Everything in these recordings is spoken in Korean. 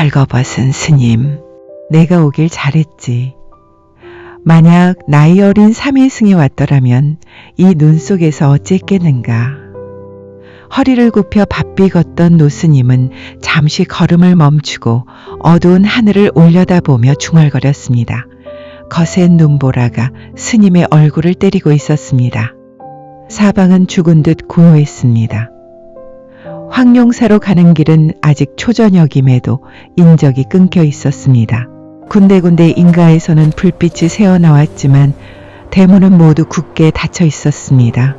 벌거벗은 스님, 내가 오길 잘했지. 만약 나이 어린 삼일승이 왔더라면 이 눈 속에서 어쨌겠는가. 허리를 굽혀 바삐 걷던 노스님은 잠시 걸음을 멈추고 어두운 하늘을 올려다보며 중얼거렸습니다. 거센 눈보라가 스님의 얼굴을 때리고 있었습니다. 사방은 죽은 듯 고요했습니다. 황룡사로 가는 길은 아직 초저녁임에도 인적이 끊겨 있었습니다. 군데군데 인가에서는 불빛이 새어나왔지만 대문은 모두 굳게 닫혀 있었습니다.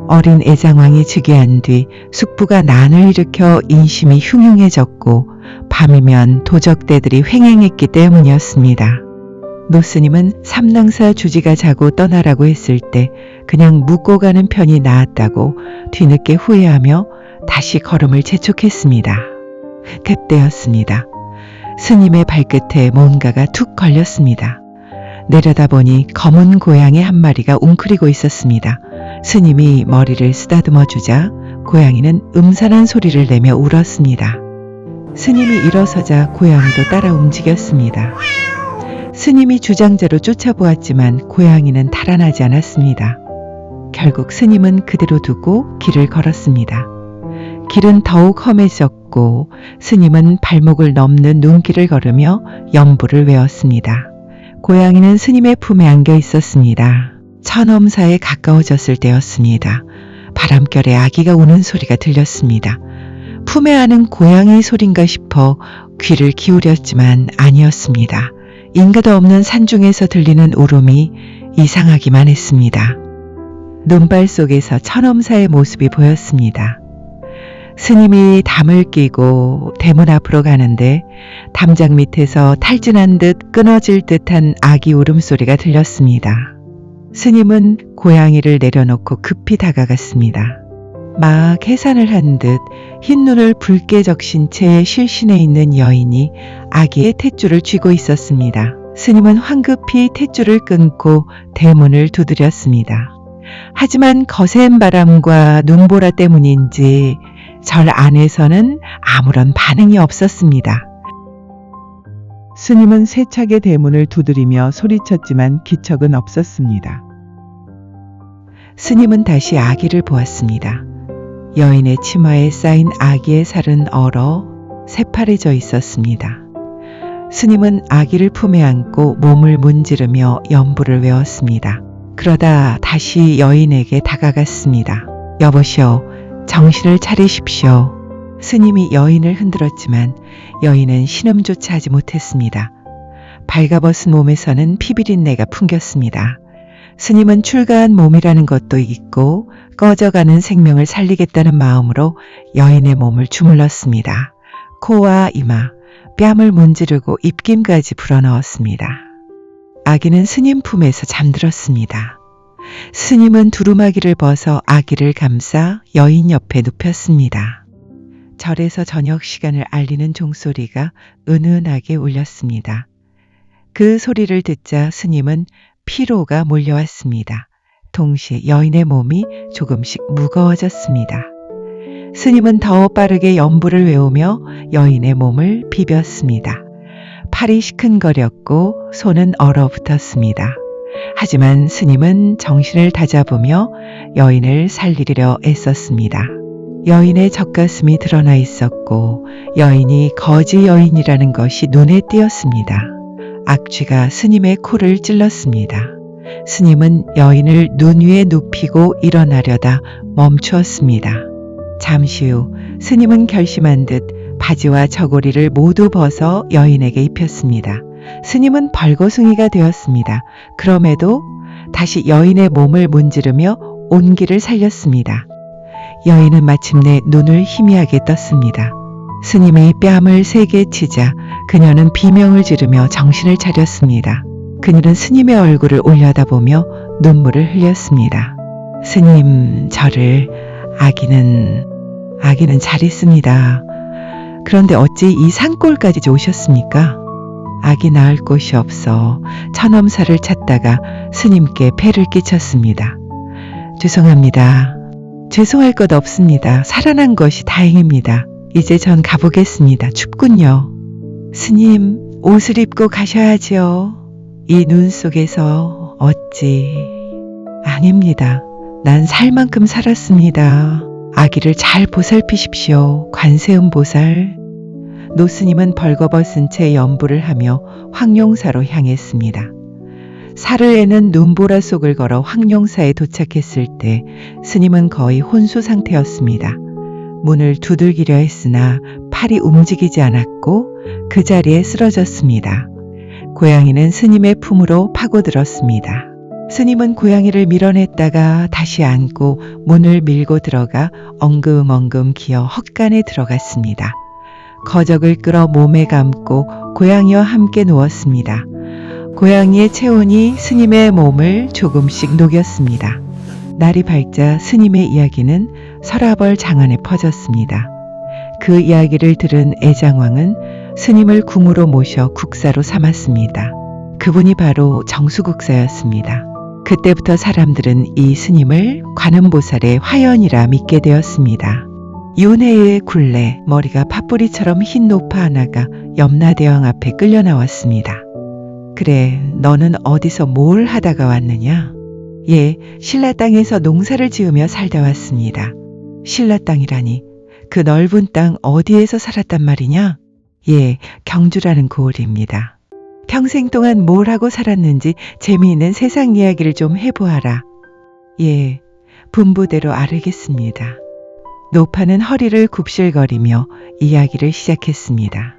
어린 애장왕이 즉위한 뒤 숙부가 난을 일으켜 인심이 흉흉해졌고 밤이면 도적대들이 횡행했기 때문이었습니다. 노스님은 삼랑사 주지가 자고 떠나라고 했을 때 그냥 묵고 가는 편이 나았다고 뒤늦게 후회하며 다시 걸음을 재촉했습니다. 그때였습니다. 스님의 발끝에 뭔가가 툭 걸렸습니다. 내려다보니 검은 고양이 한 마리가 웅크리고 있었습니다. 스님이 머리를 쓰다듬어 주자 고양이는 음산한 소리를 내며 울었습니다. 스님이 일어서자 고양이도 따라 움직였습니다. 스님이 주장자로 쫓아보았지만 고양이는 달아나지 않았습니다. 결국 스님은 그대로 두고 길을 걸었습니다. 길은 더욱 험해졌고 스님은 발목을 넘는 눈길을 걸으며 연부를 외웠습니다. 고양이는 스님의 품에 안겨 있었습니다. 천엄사에 가까워졌을 때였습니다. 바람결에 아기가 우는 소리가 들렸습니다. 품에 안은 고양이 소린가 싶어 귀를 기울였지만 아니었습니다. 인가도 없는 산중에서 들리는 울음이 이상하기만 했습니다. 눈발 속에서 천엄사의 모습이 보였습니다. 스님이 담을 끼고 대문 앞으로 가는데 담장 밑에서 탈진한 듯 끊어질 듯한 아기 울음소리가 들렸습니다. 스님은 고양이를 내려놓고 급히 다가갔습니다. 막 해산을 한 듯 흰눈을 붉게 적신 채 실신해 있는 여인이 아기의 탯줄을 쥐고 있었습니다. 스님은 황급히 탯줄을 끊고 대문을 두드렸습니다. 하지만 거센 바람과 눈보라 때문인지 절 안에서는 아무런 반응이 없었습니다. 스님은 세차게 대문을 두드리며 소리쳤지만 기척은 없었습니다. 스님은 다시 아기를 보았습니다. 여인의 치마에 쌓인 아기의 살은 얼어 새파래져 있었습니다. 스님은 아기를 품에 안고 몸을 문지르며 연부를 외웠습니다. 그러다 다시 여인에게 다가갔습니다. 여보시오, 정신을 차리십시오. 스님이 여인을 흔들었지만 여인은 신음조차 하지 못했습니다. 발가벗은 몸에서는 피비린내가 풍겼습니다. 스님은 출가한 몸이라는 것도 있고 꺼져가는 생명을 살리겠다는 마음으로 여인의 몸을 주물렀습니다. 코와 이마, 뺨을 문지르고 입김까지 불어넣었습니다. 아기는 스님 품에서 잠들었습니다. 스님은 두루마기를 벗어 아기를 감싸 여인 옆에 눕혔습니다. 절에서 저녁 시간을 알리는 종소리가 은은하게 울렸습니다. 그 소리를 듣자 스님은 피로가 몰려왔습니다. 동시에 여인의 몸이 조금씩 무거워졌습니다. 스님은 더 빠르게 연부를 외우며 여인의 몸을 비볐습니다. 팔이 시큰거렸고 손은 얼어붙었습니다. 하지만 스님은 정신을 다잡으며 여인을 살리려 애썼습니다. 여인의 젖가슴이 드러나 있었고 여인이 거지 여인이라는 것이 눈에 띄었습니다. 악취가 스님의 코를 찔렀습니다. 스님은 여인을 눈 위에 눕히고 일어나려다 멈추었습니다. 잠시 후 스님은 결심한 듯 바지와 저고리를 모두 벗어 여인에게 입혔습니다. 스님은 벌거숭이가 되었습니다. 그럼에도 다시 여인의 몸을 문지르며 온기를 살렸습니다. 여인은 마침내 눈을 희미하게 떴습니다. 스님이 뺨을 세게 치자 그녀는 비명을 지르며 정신을 차렸습니다. 그녀는 스님의 얼굴을 올려다보며 눈물을 흘렸습니다. 스님, 저를 아기는 잘 있습니다. 그런데 어찌 이 산골까지 오셨습니까? 아기 낳을 곳이 없어 천엄사를 찾다가 스님께 폐를 끼쳤습니다. 죄송합니다. 죄송할 것 없습니다. 살아난 것이 다행입니다. 이제 전 가보겠습니다. 춥군요. 스님, 옷을 입고 가셔야지요. 이 눈 속에서 어찌... 아닙니다. 난 살 만큼 살았습니다. 아기를 잘 보살피십시오. 관세음보살. 노스님은 벌거벗은 채 연부를 하며 황룡사로 향했습니다. 살을 애는 눈보라 속을 걸어 황룡사에 도착했을 때 스님은 거의 혼수 상태였습니다. 문을 두들기려 했으나 팔이 움직이지 않았고 그 자리에 쓰러졌습니다. 고양이는 스님의 품으로 파고들었습니다. 스님은 고양이를 밀어냈다가 다시 안고 문을 밀고 들어가 엉금엉금 기어 헛간에 들어갔습니다. 거적을 끌어 몸에 감고 고양이와 함께 누웠습니다. 고양이의 체온이 스님의 몸을 조금씩 녹였습니다. 날이 밝자 스님의 이야기는 서라벌 장안에 퍼졌습니다. 그 이야기를 들은 애장왕은 스님을 궁으로 모셔 국사로 삼았습니다. 그분이 바로 정수국사였습니다. 그때부터 사람들은 이 스님을 관음보살의 화연이라 믿게 되었습니다. 윤회의 굴레, 머리가 팥뿌리처럼 흰 노파 하나가 염라대왕 앞에 끌려 나왔습니다. 그래, 너는 어디서 뭘 하다가 왔느냐? 예, 신라 땅에서 농사를 지으며 살다 왔습니다. 신라 땅이라니, 그 넓은 땅 어디에서 살았단 말이냐? 예, 경주라는 고을입니다. 평생 동안 뭘 하고 살았는지 재미있는 세상 이야기를 좀 해보아라. 예, 분부대로 아르겠습니다. 노파는 허리를 굽실거리며 이야기를 시작했습니다.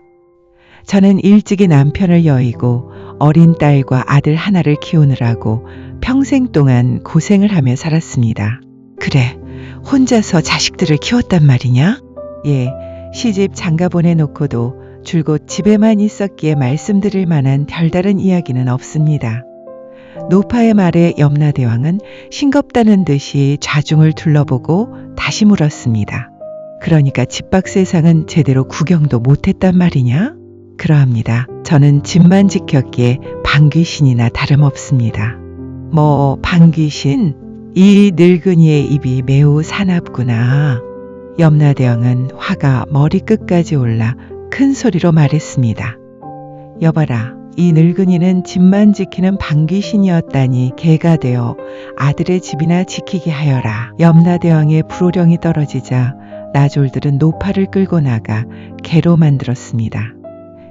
저는 일찍이 남편을 여의고 어린 딸과 아들 하나를 키우느라고 평생 동안 고생을 하며 살았습니다. 그래, 혼자서 자식들을 키웠단 말이냐? 예, 시집 장가 보내놓고도 줄곧 집에만 있었기에 말씀드릴 만한 별다른 이야기는 없습니다. 노파의 말에 염라대왕은 싱겁다는 듯이 좌중을 둘러보고 다시 물었습니다. 그러니까 집 밖 세상은 제대로 구경도 못했단 말이냐? 그러합니다. 저는 집만 지켰기에 방귀신이나 다름없습니다. 뭐 방귀신? 이 늙은이의 입이 매우 사납구나. 염라대왕은 화가 머리끝까지 올라 큰 소리로 말했습니다. 여봐라, 이 늙은이는 집만 지키는 방귀신이었다니 개가 되어 아들의 집이나 지키게 하여라. 염라대왕의 불호령이 떨어지자 나졸들은 노파를 끌고 나가 개로 만들었습니다.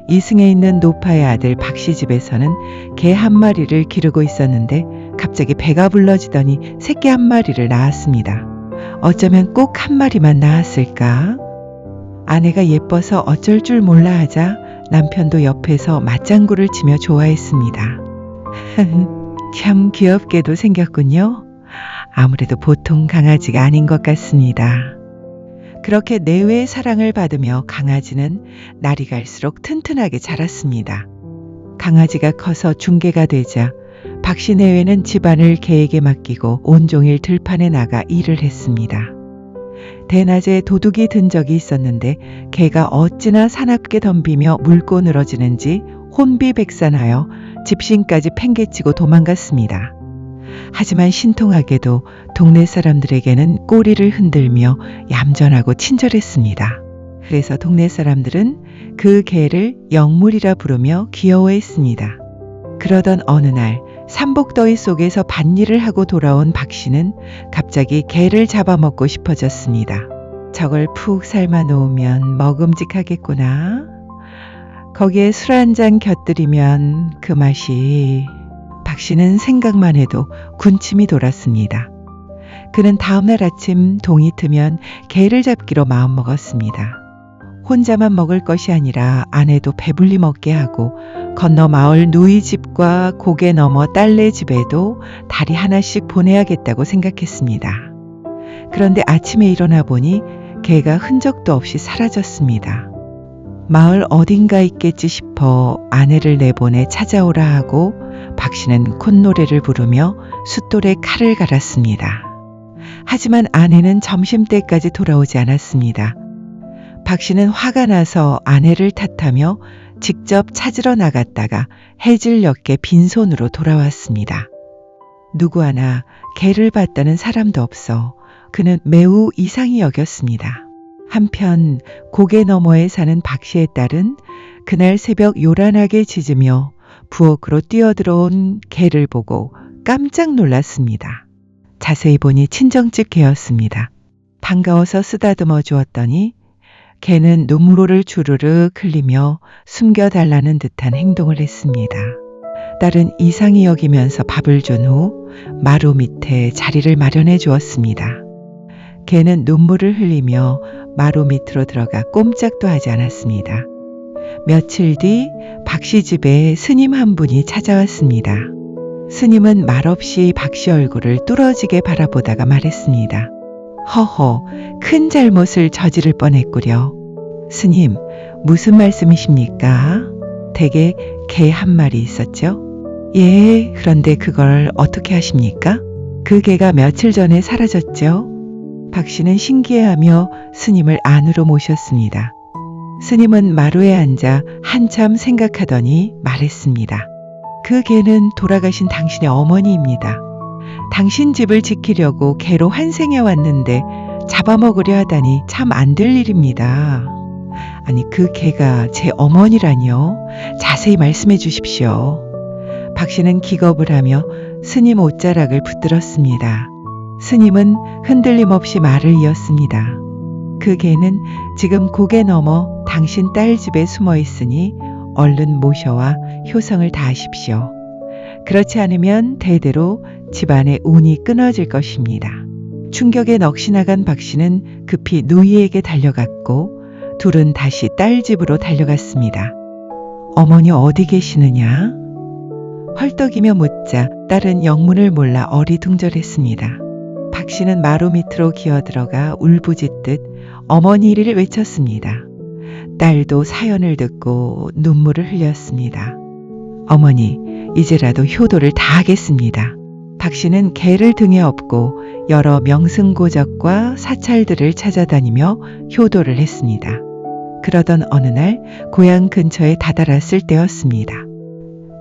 이승에 있는 노파의 아들 박씨 집에서는 개 한 마리를 기르고 있었는데 갑자기 배가 불러지더니 새끼 한 마리를 낳았습니다. 어쩌면 꼭 한 마리만 낳았을까? 아내가 예뻐서 어쩔 줄 몰라 하자 남편도 옆에서 맞장구를 치며 좋아했습니다. 참 귀엽게도 생겼군요. 아무래도 보통 강아지가 아닌 것 같습니다. 그렇게 내외의 사랑을 받으며 강아지는 날이 갈수록 튼튼하게 자랐습니다. 강아지가 커서 중개가 되자 박씨 내외는 집안을 개에게 맡기고 온종일 들판에 나가 일을 했습니다. 대낮에 도둑이 든 적이 있었는데 개가 어찌나 사납게 덤비며 물고 늘어지는지 혼비백산하여 집신까지 팽개치고 도망갔습니다. 하지만 신통하게도 동네 사람들에게는 꼬리를 흔들며 얌전하고 친절했습니다. 그래서 동네 사람들은 그 개를 영물이라 부르며 귀여워했습니다. 그러던 어느 날 삼복더위 속에서 밭일을 하고 돌아온 박씨는 갑자기 개를 잡아먹고 싶어졌습니다. 저걸 푹 삶아 놓으면 먹음직하겠구나. 거기에 술 한 잔 곁들이면 그 맛이... 박씨는 생각만 해도 군침이 돌았습니다. 그는 다음날 아침 동이 트면 개를 잡기로 마음먹었습니다. 혼자만 먹을 것이 아니라 아내도 배불리 먹게 하고 건너 마을 누이 집과 고개 넘어 딸네 집에도 다리 하나씩 보내야겠다고 생각했습니다. 그런데 아침에 일어나 보니 개가 흔적도 없이 사라졌습니다. 마을 어딘가 있겠지 싶어 아내를 내보내 찾아오라 하고 박씨는 콧노래를 부르며 숫돌에 칼을 갈았습니다. 하지만 아내는 점심때까지 돌아오지 않았습니다. 박씨는 화가 나서 아내를 탓하며 직접 찾으러 나갔다가 해질녘에 빈손으로 돌아왔습니다. 누구 하나 개를 봤다는 사람도 없어 그는 매우 이상히 여겼습니다. 한편 고개 너머에 사는 박 씨의 딸은 그날 새벽 요란하게 짖으며 부엌으로 뛰어들어온 개를 보고 깜짝 놀랐습니다. 자세히 보니 친정집 개였습니다. 반가워서 쓰다듬어 주었더니 개는 눈물을 주르륵 흘리며 숨겨달라는 듯한 행동을 했습니다. 딸은 이상히 여기면서 밥을 준 후 마루 밑에 자리를 마련해 주었습니다. 개는 눈물을 흘리며 마루 밑으로 들어가 꼼짝도 하지 않았습니다. 며칠 뒤 박씨 집에 스님 한 분이 찾아왔습니다. 스님은 말없이 박씨 얼굴을 뚫어지게 바라보다가 말했습니다. 허허, 큰 잘못을 저지를 뻔했구려. 스님, 무슨 말씀이십니까? 댁에 개 한 마리 있었죠? 예, 그런데 그걸 어떻게 하십니까? 그 개가 며칠 전에 사라졌죠? 박 씨는 신기해하며 스님을 안으로 모셨습니다. 스님은 마루에 앉아 한참 생각하더니 말했습니다. 그 개는 돌아가신 당신의 어머니입니다. 당신 집을 지키려고 개로 환생해 왔는데 잡아먹으려 하다니 참 안 될 일입니다. 아니, 그 개가 제 어머니라니요? 자세히 말씀해 주십시오. 박 씨는 기겁을 하며 스님 옷자락을 붙들었습니다. 스님은 흔들림 없이 말을 이었습니다. 그 개는 지금 고개 넘어 당신 딸 집에 숨어 있으니 얼른 모셔와 효성을 다하십시오. 그렇지 않으면 대대로 집안의 운이 끊어질 것입니다. 충격에 넋이 나간 박 씨는 급히 누이에게 달려갔고 둘은 다시 딸 집으로 달려갔습니다. 어머니 어디 계시느냐? 헐떡이며 묻자 딸은 영문을 몰라 어리둥절했습니다. 박 씨는 마루 밑으로 기어들어가 울부짖듯 어머니를 외쳤습니다. 딸도 사연을 듣고 눈물을 흘렸습니다. 어머니, 이제라도 효도를 다하겠습니다. 박 씨는 개를 등에 업고 여러 명승고적과 사찰들을 찾아다니며 효도를 했습니다. 그러던 어느 날 고향 근처에 다다랐을 때였습니다.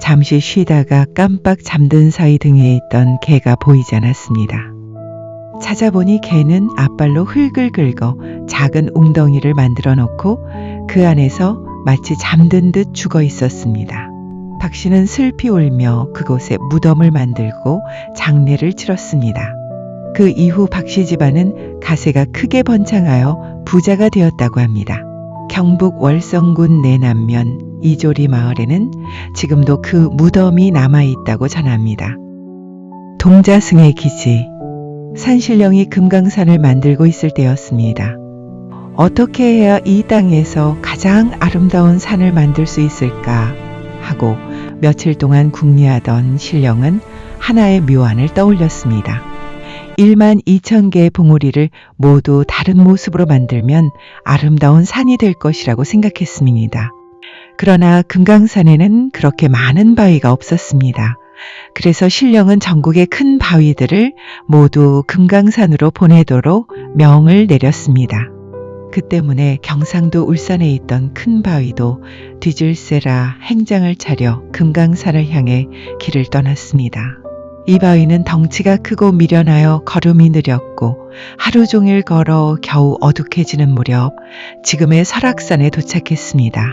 잠시 쉬다가 깜빡 잠든 사이 등에 있던 개가 보이지 않았습니다. 찾아보니 개는 앞발로 흙을 긁어 작은 웅덩이를 만들어 놓고 그 안에서 마치 잠든 듯 죽어 있었습니다. 박 씨는 슬피 울며 그곳에 무덤을 만들고 장례를 치렀습니다. 그 이후 박 씨 집안은 가세가 크게 번창하여 부자가 되었다고 합니다. 경북 월성군 내남면 이조리 마을에는 지금도 그 무덤이 남아있다고 전합니다. 동자승의 기지. 산신령이 금강산을 만들고 있을 때였습니다. 어떻게 해야 이 땅에서 가장 아름다운 산을 만들 수 있을까 하고 며칠 동안 궁리하던 신령은 하나의 묘안을 떠올렸습니다. 12,000개의 봉우리를 모두 다른 모습으로 만들면 아름다운 산이 될 것이라고 생각했습니다. 그러나 금강산에는 그렇게 많은 바위가 없었습니다. 그래서 신령은 전국의 큰 바위들을 모두 금강산으로 보내도록 명을 내렸습니다. 그 때문에 경상도 울산에 있던 큰 바위도 뒤질세라 행장을 차려 금강산을 향해 길을 떠났습니다. 이 바위는 덩치가 크고 미련하여 걸음이 느렸고 하루 종일 걸어 겨우 어둑해지는 무렵 지금의 설악산에 도착했습니다.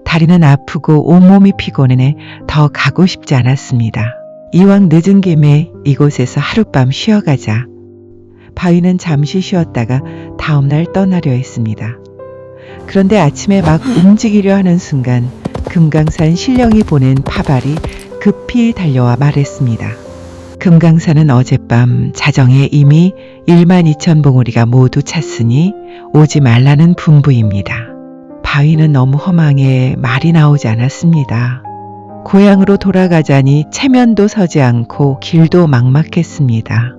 다리는 아프고 온몸이 피곤해 더 가고 싶지 않았습니다. 이왕 늦은 김에 이곳에서 하룻밤 쉬어가자. 바위는 잠시 쉬었다가 다음날 떠나려 했습니다. 그런데 아침에 막 움직이려 하는 순간 금강산 신령이 보낸 파발이 급히 달려와 말했습니다. 금강산은 어젯밤 자정에 이미 12,000봉우리가 모두 찼으니 오지 말라는 분부입니다. 바위는 너무 험하게 말이 나오지 않았습니다. 고향으로 돌아가자니 체면도 서지 않고 길도 막막했습니다.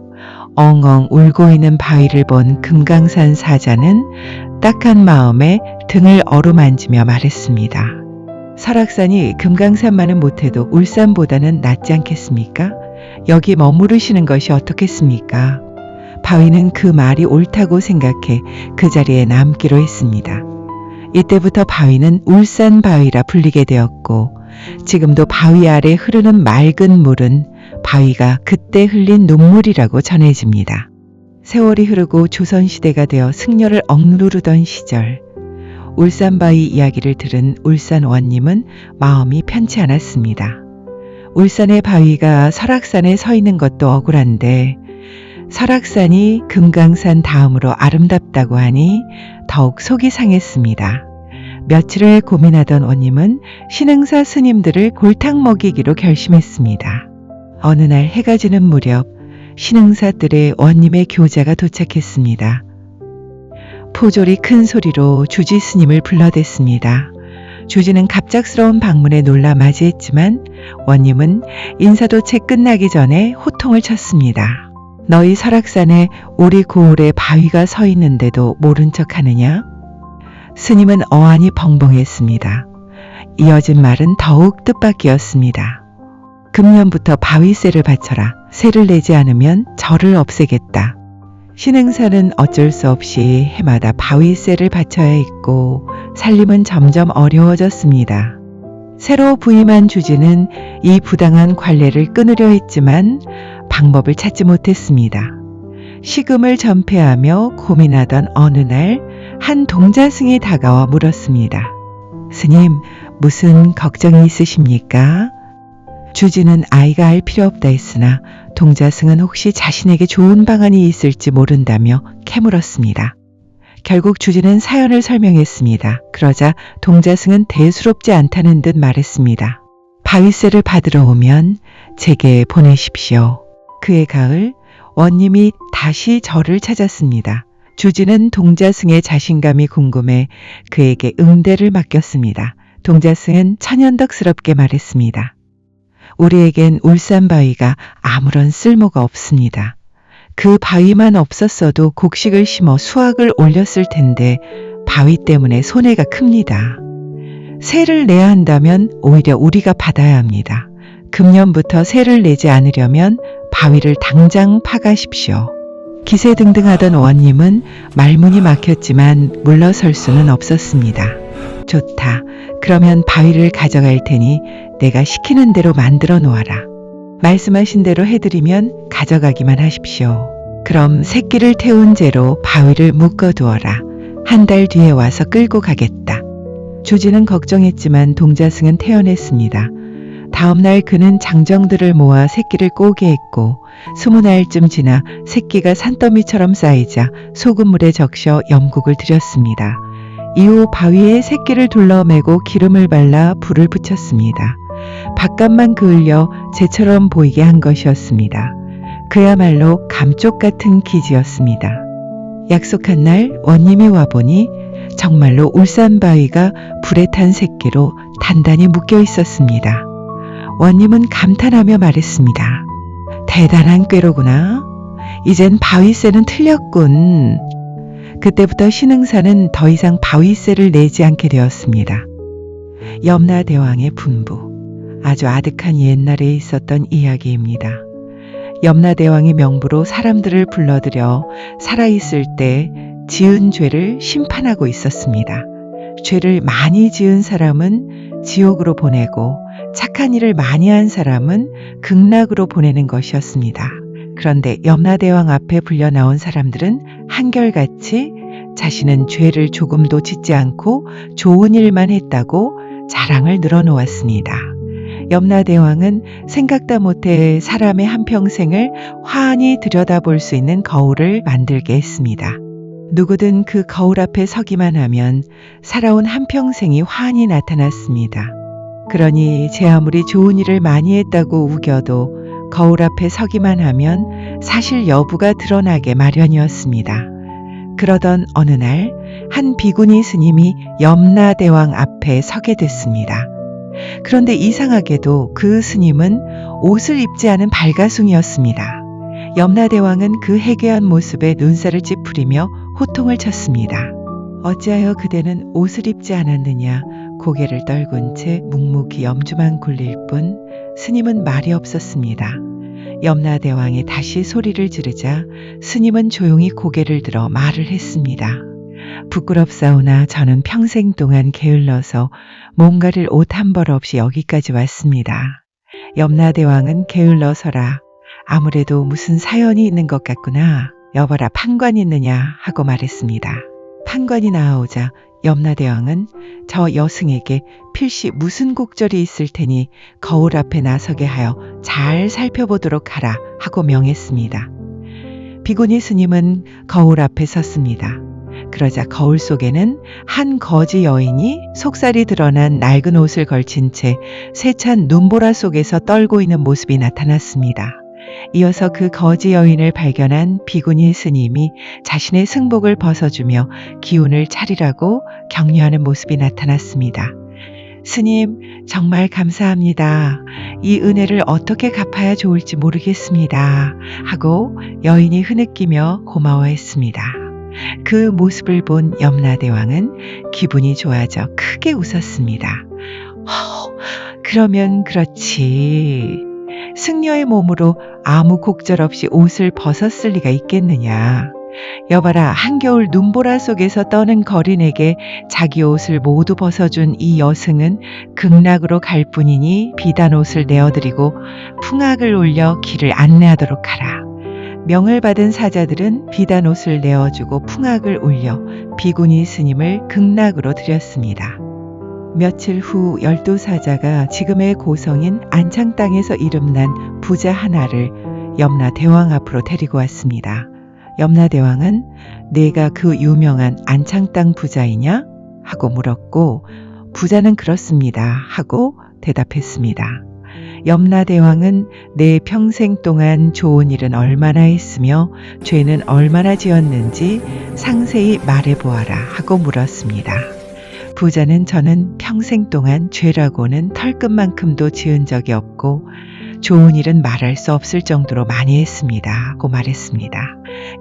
엉엉 울고 있는 바위를 본 금강산 사자는 딱한 마음에 등을 어루만지며 말했습니다. 설악산이 금강산만은 못해도 울산보다는 낫지 않겠습니까? 여기 머무르시는 것이 어떻겠습니까? 바위는 그 말이 옳다고 생각해 그 자리에 남기로 했습니다. 이때부터 바위는 울산 바위라 불리게 되었고 지금도 바위 아래 흐르는 맑은 물은 바위가 그때 흘린 눈물이라고 전해집니다. 세월이 흐르고 조선시대가 되어 승려를 억누르던 시절, 울산바위 이야기를 들은 울산 원님은 마음이 편치 않았습니다. 울산의 바위가 설악산에 서 있는 것도 억울한데 설악산이 금강산 다음으로 아름답다고 하니 더욱 속이 상했습니다. 며칠을 고민하던 원님은 신흥사 스님들을 골탕 먹이기로 결심했습니다. 어느 날 해가 지는 무렵 신흥사들의 원님의 교자가 도착했습니다. 포졸이 큰 소리로 주지 스님을 불러댔습니다. 주지는 갑작스러운 방문에 놀라 맞이했지만 원님은 인사도 채 끝나기 전에 호통을 쳤습니다. 너희 설악산에 우리 고을에 바위가 서 있는데도 모른 척 하느냐? 스님은 어안이 벙벙했습니다. 이어진 말은 더욱 뜻밖이었습니다. 금년부터 바위세를 바쳐라. 세를 내지 않으면 절을 없애겠다. 신흥사는 어쩔 수 없이 해마다 바위세를 바쳐야 했고 살림은 점점 어려워졌습니다. 새로 부임한 주지는 이 부당한 관례를 끊으려 했지만 방법을 찾지 못했습니다. 시금을 전폐하며 고민하던 어느 날 한 동자승이 다가와 물었습니다. 스님, 무슨 걱정이 있으십니까? 주지는 아이가 알 필요 없다 했으나 동자승은 혹시 자신에게 좋은 방안이 있을지 모른다며 캐물었습니다. 결국 주지는 사연을 설명했습니다. 그러자 동자승은 대수롭지 않다는 듯 말했습니다. 바위세를 받으러 오면 제게 보내십시오. 그해 가을 원님이 다시 절을 찾았습니다. 주지는 동자승의 자신감이 궁금해 그에게 응대를 맡겼습니다. 동자승은 천연덕스럽게 말했습니다. 우리에겐 울산 바위가 아무런 쓸모가 없습니다. 그 바위만 없었어도 곡식을 심어 수확을 올렸을 텐데 바위 때문에 손해가 큽니다. 세를 내야 한다면 오히려 우리가 받아야 합니다. 금년부터 세를 내지 않으려면 바위를 당장 파가십시오. 기세등등하던 원님은 말문이 막혔지만 물러설 수는 없었습니다. 좋다. 그러면 바위를 가져갈 테니 내가 시키는 대로 만들어 놓아라. 말씀하신 대로 해드리면 가져가기만 하십시오. 그럼 새끼를 태운 채로 바위를 묶어두어라. 한 달 뒤에 와서 끌고 가겠다. 주지는 걱정했지만 동자승은 태어냈습니다. 다음날 그는 장정들을 모아 새끼를 꼬게 했고 20알쯤 지나 새끼가 산더미처럼 쌓이자 소금물에 적셔 염국을 들였습니다. 이후 바위에 새끼를 둘러매고 기름을 발라 불을 붙였습니다. 바깥만 그을려 재처럼 보이게 한 것이었습니다. 그야말로 감쪽 같은 기지였습니다. 약속한 날 원님이 와보니 정말로 울산 바위가 불에 탄 새끼로 단단히 묶여 있었습니다. 원님은 감탄하며 말했습니다. 대단한 꾀로구나. 이젠 바위세는 틀렸군. 그때부터 신흥사는 더 이상 바위세를 내지 않게 되었습니다. 염라대왕의 분부. 아주 아득한 옛날에 있었던 이야기입니다. 염라대왕이 명부로 사람들을 불러들여 살아있을 때 지은 죄를 심판하고 있었습니다. 죄를 많이 지은 사람은 지옥으로 보내고 착한 일을 많이 한 사람은 극락으로 보내는 것이었습니다. 그런데 염라대왕 앞에 불려 나온 사람들은 한결같이 자신은 죄를 조금도 짓지 않고 좋은 일만 했다고 자랑을 늘어놓았습니다. 염라대왕은 생각다 못해 사람의 한평생을 환히 들여다볼 수 있는 거울을 만들게 했습니다. 누구든 그 거울 앞에 서기만 하면 살아온 한평생이 환히 나타났습니다. 그러니 제 아무리 좋은 일을 많이 했다고 우겨도 거울 앞에 서기만 하면 사실 여부가 드러나게 마련이었습니다. 그러던 어느 날 한 비구니 스님이 염라대왕 앞에 서게 됐습니다. 그런데 이상하게도 그 스님은 옷을 입지 않은 발가숭이었습니다. 염라대왕은 그 해괴한 모습에 눈살을 찌푸리며 호통을 쳤습니다. 어찌하여 그대는 옷을 입지 않았느냐. 고개를 떨군 채 묵묵히 염주만 굴릴 뿐 스님은 말이 없었습니다. 염라대왕이 다시 소리를 지르자 스님은 조용히 고개를 들어 말을 했습니다. 부끄럽사오나 저는 평생 동안 게을러서 몸가릴 옷 한 벌 없이 여기까지 왔습니다. 염라대왕은 게을러서라. 아무래도 무슨 사연이 있는 것 같구나. 여봐라 판관 있느냐 하고 말했습니다. 판관이 나아오자 염라대왕은 저 여승에게 필시 무슨 곡절이 있을 테니 거울 앞에 나서게 하여 잘 살펴보도록 하라 하고 명했습니다. 비구니 스님은 거울 앞에 섰습니다. 그러자 거울 속에는 한 거지 여인이 속살이 드러난 낡은 옷을 걸친 채 세찬 눈보라 속에서 떨고 있는 모습이 나타났습니다. 이어서 그 거지 여인을 발견한 비구니 스님이 자신의 승복을 벗어주며 기운을 차리라고 격려하는 모습이 나타났습니다. 스님, 정말 감사합니다. 이 은혜를 어떻게 갚아야 좋을지 모르겠습니다. 하고 여인이 흐느끼며 고마워했습니다. 그 모습을 본 염라대왕은 기분이 좋아져 크게 웃었습니다. 그러면 그렇지. 승려의 몸으로 아무 곡절 없이 옷을 벗었을 리가 있겠느냐. 여봐라, 한겨울 눈보라 속에서 떠는 거린에게 자기 옷을 모두 벗어준 이 여승은 극락으로 갈 뿐이니 비단 옷을 내어드리고 풍악을 올려 길을 안내하도록 하라. 명을 받은 사자들은 비단 옷을 내어주고 풍악을 올려 비구니 스님을 극락으로 들였습니다. 며칠 후 12사자가 지금의 고성인 안창 땅에서 이름난 부자 하나를 염라대왕 앞으로 데리고 왔습니다. 염라대왕은 내가 그 유명한 안창 땅 부자이냐? 하고 물었고 부자는 그렇습니다 하고 대답했습니다. 염라대왕은 내 평생 동안 좋은 일은 얼마나 했으며 죄는 얼마나 지었는지 상세히 말해보아라 하고 물었습니다. 부자는 저는 평생 동안 죄라고는 털끝만큼도 지은 적이 없고 좋은 일은 말할 수 없을 정도로 많이 했습니다 하고 말했습니다.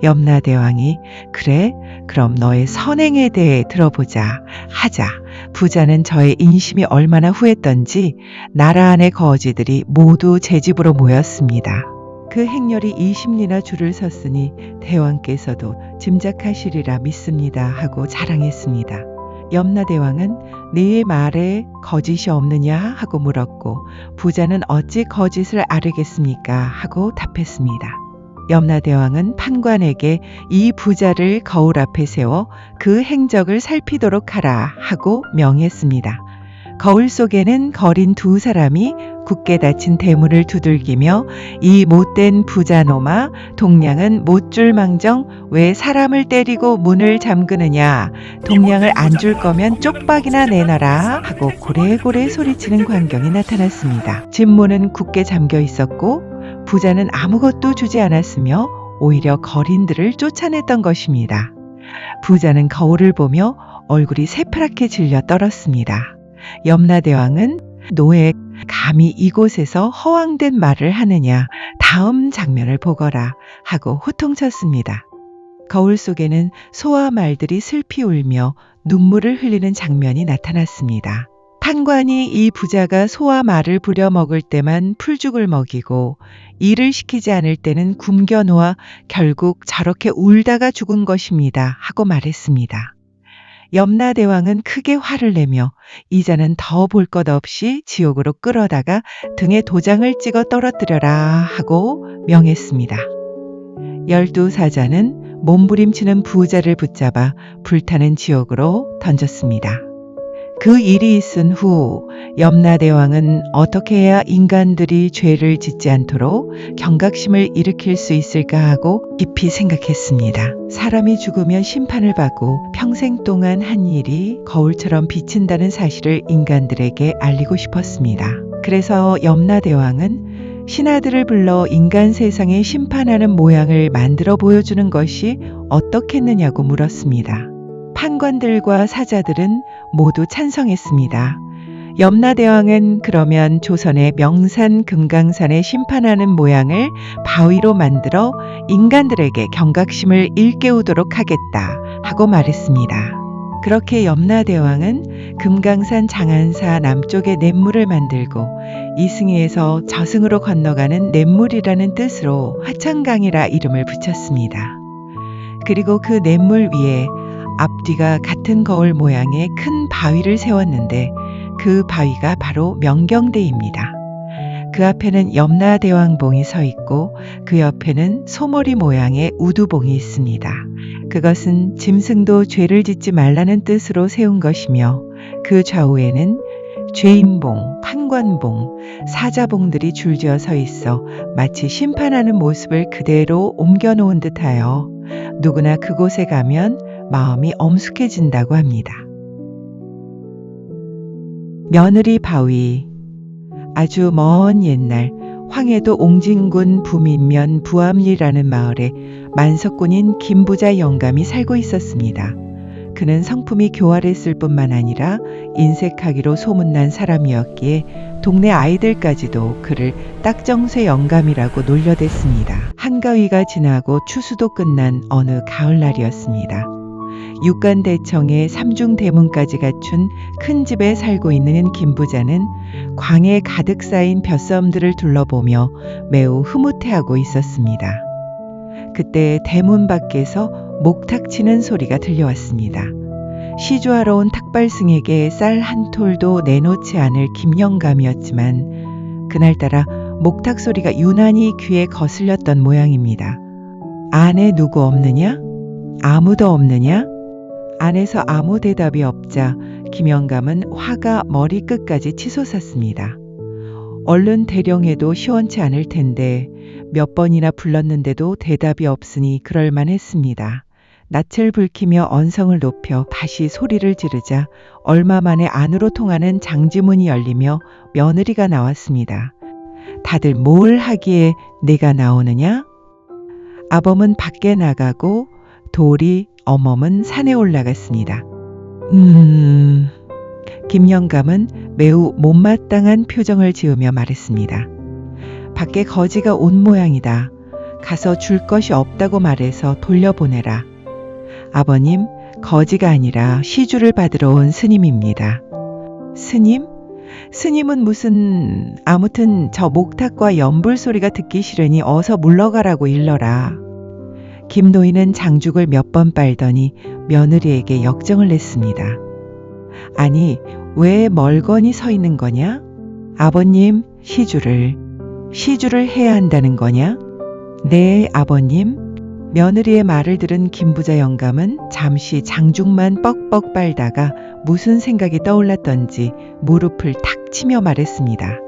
염라대왕이 그래? 그럼 너의 선행에 대해 들어보자 하자 부자는 저의 인심이 얼마나 후했던지 나라 안의 거지들이 모두 제 집으로 모였습니다. 그 행렬이 20리나 줄을 섰으니 대왕께서도 짐작하시리라 믿습니다 하고 자랑했습니다. 염라대왕은 네 말에 거짓이 없느냐 하고 물었고 부자는 어찌 거짓을 아뢰겠습니까 하고 답했습니다. 염라대왕은 판관에게 이 부자를 거울 앞에 세워 그 행적을 살피도록 하라 하고 명했습니다. 거울 속에는 거린 두 사람이 굳게 닫힌 대문을 두들기며 이 못된 부자놈아 동량은 못 줄 망정 왜 사람을 때리고 문을 잠그느냐 동량을 안 줄 거면 쪽박이나 내놔라 하고 고래고래 소리치는 광경이 나타났습니다. 집문은 굳게 잠겨 있었고 부자는 아무것도 주지 않았으며 오히려 거린들을 쫓아냈던 것입니다. 부자는 거울을 보며 얼굴이 새파랗게 질려 떨었습니다. 염라대왕은 노에 감히 이곳에서 허황된 말을 하느냐 다음 장면을 보거라 하고 호통쳤습니다. 거울 속에는 소와 말들이 슬피 울며 눈물을 흘리는 장면이 나타났습니다. 판관이 이 부자가 소와 말을 부려먹을 때만 풀죽을 먹이고 일을 시키지 않을 때는 굶겨 놓아 결국 저렇게 울다가 죽은 것입니다 하고 말했습니다. 염라대왕은 크게 화를 내며 이자는 더 볼 것 없이 지옥으로 끌어다가 등에 도장을 찍어 떨어뜨려라 하고 명했습니다. 12사자는 몸부림치는 부자를 붙잡아 불타는 지옥으로 던졌습니다. 그 일이 있은 후 염라대왕은 어떻게 해야 인간들이 죄를 짓지 않도록 경각심을 일으킬 수 있을까 하고 깊이 생각했습니다. 사람이 죽으면 심판을 받고 평생 동안 한 일이 거울처럼 비친다는 사실을 인간들에게 알리고 싶었습니다. 그래서 염라대왕은 신하들을 불러 인간 세상에 심판하는 모양을 만들어 보여주는 것이 어떻겠느냐고 물었습니다. 판관들과 사자들은 모두 찬성했습니다. 염라대왕은 그러면 조선의 명산 금강산에 심판하는 모양을 바위로 만들어 인간들에게 경각심을 일깨우도록 하겠다 하고 말했습니다. 그렇게 염라대왕은 금강산 장안사 남쪽에 냇물을 만들고 이승에서 저승으로 건너가는 냇물이라는 뜻으로 화천강이라 이름을 붙였습니다. 그리고 그 냇물 위에 앞뒤가 같은 거울 모양의 큰 바위를 세웠는데 그 바위가 바로 명경대입니다. 그 앞에는 염라대왕봉이 서 있고 그 옆에는 소머리 모양의 우두봉이 있습니다. 그것은 짐승도 죄를 짓지 말라는 뜻으로 세운 것이며 그 좌우에는 죄인봉, 판관봉, 사자봉들이 줄지어 서 있어 마치 심판하는 모습을 그대로 옮겨놓은 듯하여 누구나 그곳에 가면 마음이 엄숙해진다고 합니다. 며느리 바위. 아주 먼 옛날 황해도 옹진군 부민면 부암리라는 마을에 만석군인 김부자 영감이 살고 있었습니다. 그는 성품이 교활했을 뿐만 아니라 인색하기로 소문난 사람이었기에 동네 아이들까지도 그를 딱정새 영감이라고 놀려댔습니다. 한가위가 지나고 추수도 끝난 어느 가을날이었습니다. 육간대청에 삼중대문까지 갖춘 큰 집에 살고 있는 김부자는 광에 가득 쌓인 벼섬들을 둘러보며 매우 흐뭇해하고 있었습니다. 그때 대문 밖에서 목탁 치는 소리가 들려왔습니다. 시주하러 온 탁발승에게 쌀 한 톨도 내놓지 않을 김영감이었지만 그날따라 목탁 소리가 유난히 귀에 거슬렸던 모양입니다. 안에 누구 없느냐? 아무도 없느냐? 안에서 아무 대답이 없자 김영감은 화가 머리끝까지 치솟았습니다. 얼른 대령해도 시원치 않을 텐데 몇 번이나 불렀는데도 대답이 없으니 그럴만했습니다. 낯을 붉히며 언성을 높여 다시 소리를 지르자 얼마 만에 안으로 통하는 장지문이 열리며 며느리가 나왔습니다. 다들 뭘 하기에 내가 나오느냐? 아범은 밖에 나가고 도리 어멈은 산에 올라갔습니다. 김영감은 매우 못마땅한 표정을 지으며 말했습니다. 밖에 거지가 온 모양이다. 가서 줄 것이 없다고 말해서 돌려보내라. 아버님, 거지가 아니라 시주를 받으러 온 스님입니다. 스님? 스님은 무슨... 아무튼 저 목탁과 연불 소리가 듣기 싫으니 어서 물러가라고 일러라. 김노인은 장죽을 몇 번 빨더니 며느리에게 역정을 냈습니다. 아니, 왜 멀거니 서 있는 거냐? 아버님, 시주를 해야 한다는 거냐? 네, 아버님. 며느리의 말을 들은 김부자 영감은 잠시 장죽만 뻑뻑 빨다가 무슨 생각이 떠올랐던지 무릎을 탁 치며 말했습니다.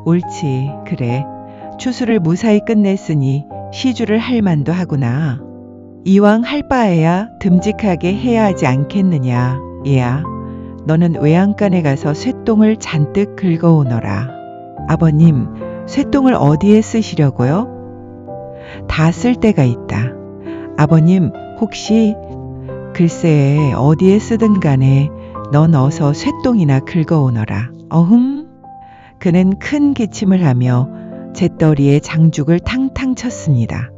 옳지, 그래. 추수를 무사히 끝냈으니 시주를 할 만도 하구나. 이왕 할 바에야 듬직하게 해야 하지 않겠느냐. 얘야, 너는 외양간에 가서 쇠똥을 잔뜩 긁어오너라. 아버님, 쇠똥을 어디에 쓰시려고요? 다 쓸 때가 있다. 아버님, 혹시 글쎄 어디에 쓰든 간에 넌 어서 쇠똥이나 긁어오너라. 어흠. 그는 큰 기침을 하며 잿더리에 장죽을 탕탕 쳤습니다.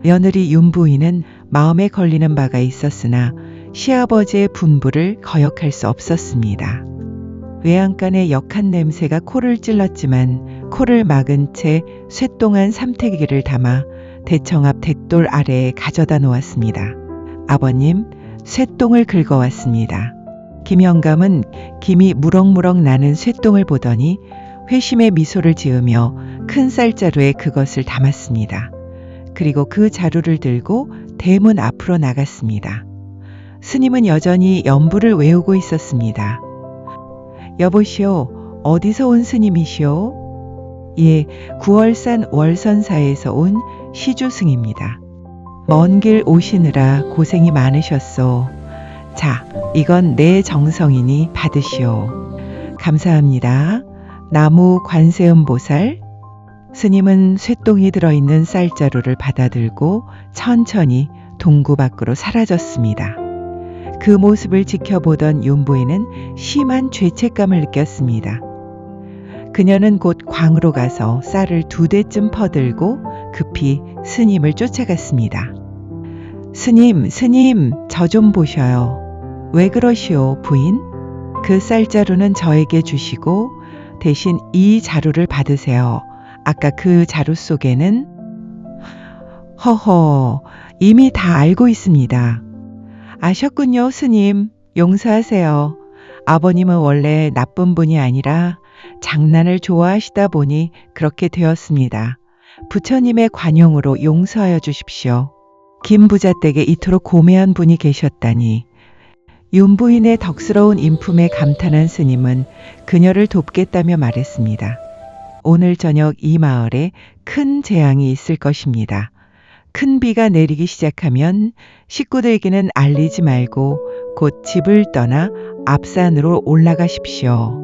며느리 윤부인은 마음에 걸리는 바가 있었으나 시아버지의 분부를 거역할 수 없었습니다. 외양간의 역한 냄새가 코를 찔렀지만 코를 막은 채 쇠똥한 삼태기를 담아 대청 앞 돛돌 아래에 가져다 놓았습니다. 아버님, 쇠똥을 긁어왔습니다. 김영감은 김이 무럭무럭 나는 쇠똥을 보더니 회심의 미소를 지으며 큰 쌀자루에 그것을 담았습니다. 그리고 그 자루를 들고 대문 앞으로 나갔습니다. 스님은 여전히 연불을 외우고 있었습니다. 여보시오, 어디서 온 스님이시오? 예, 구월산 월선사에서 온 시주승입니다. 먼 길 오시느라 고생이 많으셨소. 자, 이건 내 정성이니 받으시오. 감사합니다. 나무 관세음보살. 스님은 쇠똥이 들어있는 쌀자루를 받아들고 천천히 동구 밖으로 사라졌습니다. 그 모습을 지켜보던 윤부인은 심한 죄책감을 느꼈습니다. 그녀는 곧 광으로 가서 쌀을 2대쯤 퍼들고 급히 스님을 쫓아갔습니다. 스님, 저 좀 보셔요. 왜 그러시오, 부인? 그 쌀자루는 저에게 주시고 대신 이 자루를 받으세요. 아까 그 자루 속에는... 허허, 이미 다 알고 있습니다. 아셨군요, 스님. 용서하세요. 아버님은 원래 나쁜 분이 아니라 장난을 좋아하시다 보니 그렇게 되었습니다. 부처님의 관용으로 용서하여 주십시오. 김 부자 댁에 이토록 고매한 분이 계셨다니. 윤부인의 덕스러운 인품에 감탄한 스님은 그녀를 돕겠다며 말했습니다. 오늘 저녁 이 마을에 큰 재앙이 있을 것입니다. 큰 비가 내리기 시작하면 식구들에게는 알리지 말고 곧 집을 떠나 앞산으로 올라가십시오.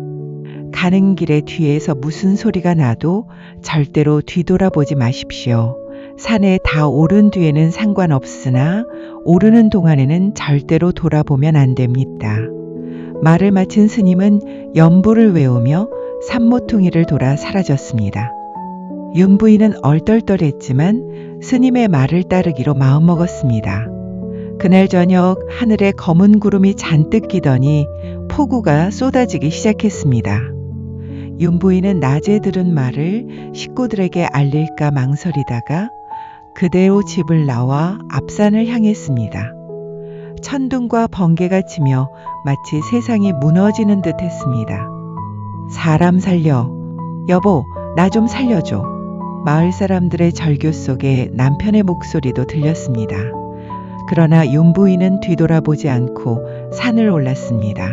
가는 길에 뒤에서 무슨 소리가 나도 절대로 뒤돌아보지 마십시오. 산에 다 오른 뒤에는 상관없으나 오르는 동안에는 절대로 돌아보면 안 됩니다. 말을 마친 스님은 연부를 외우며 산모퉁이를 돌아 사라졌습니다. 윤부인은 얼떨떨했지만 스님의 말을 따르기로 마음먹었습니다. 그날 저녁 하늘에 검은 구름이 잔뜩 끼더니 폭우가 쏟아지기 시작했습니다. 윤부인은 낮에 들은 말을 식구들에게 알릴까 망설이다가 그대로 집을 나와 앞산을 향했습니다. 천둥과 번개가 치며 마치 세상이 무너지는 듯 했습니다. 사람 살려. 여보, 나 좀 살려줘. 마을 사람들의 절규 속에 남편의 목소리도 들렸습니다. 그러나 윤부인은 뒤돌아보지 않고 산을 올랐습니다.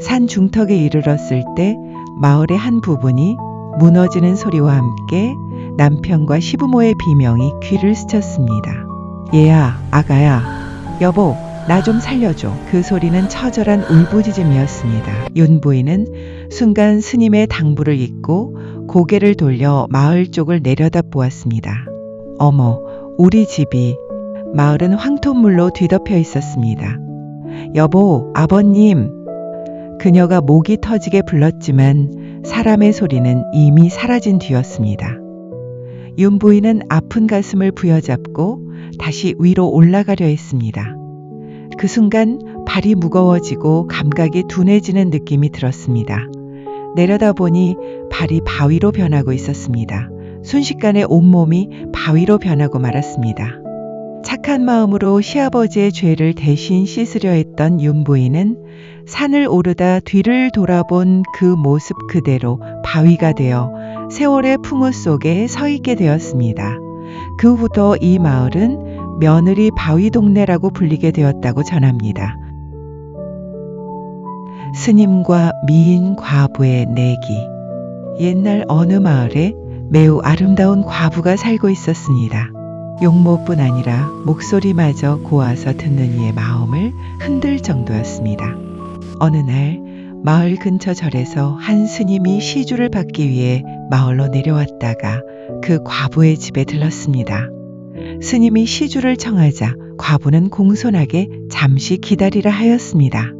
산 중턱에 이르렀을 때 마을의 한 부분이 무너지는 소리와 함께 남편과 시부모의 비명이 귀를 스쳤습니다. 얘야, 아가야, 여보, 나 좀 살려줘. 그 소리는 처절한 울부짖음이었습니다. 윤부인은 순간 스님의 당부를 잊고 고개를 돌려 마을 쪽을 내려다 보았습니다. 어머, 우리 집이. 마을은 황토물로 뒤덮여 있었습니다. 여보, 아버님. 그녀가 목이 터지게 불렀지만 사람의 소리는 이미 사라진 뒤였습니다. 윤부인은 아픈 가슴을 부여잡고 다시 위로 올라가려 했습니다. 그 순간 발이 무거워지고 감각이 둔해지는 느낌이 들었습니다. 내려다보니 발이 바위로 변하고 있었습니다. 순식간에 온몸이 바위로 변하고 말았습니다. 착한 마음으로 시아버지의 죄를 대신 씻으려 했던 윤부인은 산을 오르다 뒤를 돌아본 그 모습 그대로 바위가 되어 세월의 풍우 속에 서 있게 되었습니다. 그 후부터 이 마을은 며느리 바위 동네라고 불리게 되었다고 전합니다. 스님과 미인 과부의 내기. 옛날 어느 마을에 매우 아름다운 과부가 살고 있었습니다. 용모뿐 아니라 목소리마저 고와서 듣는 이의 마음을 흔들 정도였습니다. 어느 날 마을 근처 절에서 한 스님이 시주를 받기 위해 마을로 내려왔다가 그 과부의 집에 들렀습니다. 스님이 시주를 청하자 과부는 공손하게 잠시 기다리라 하였습니다.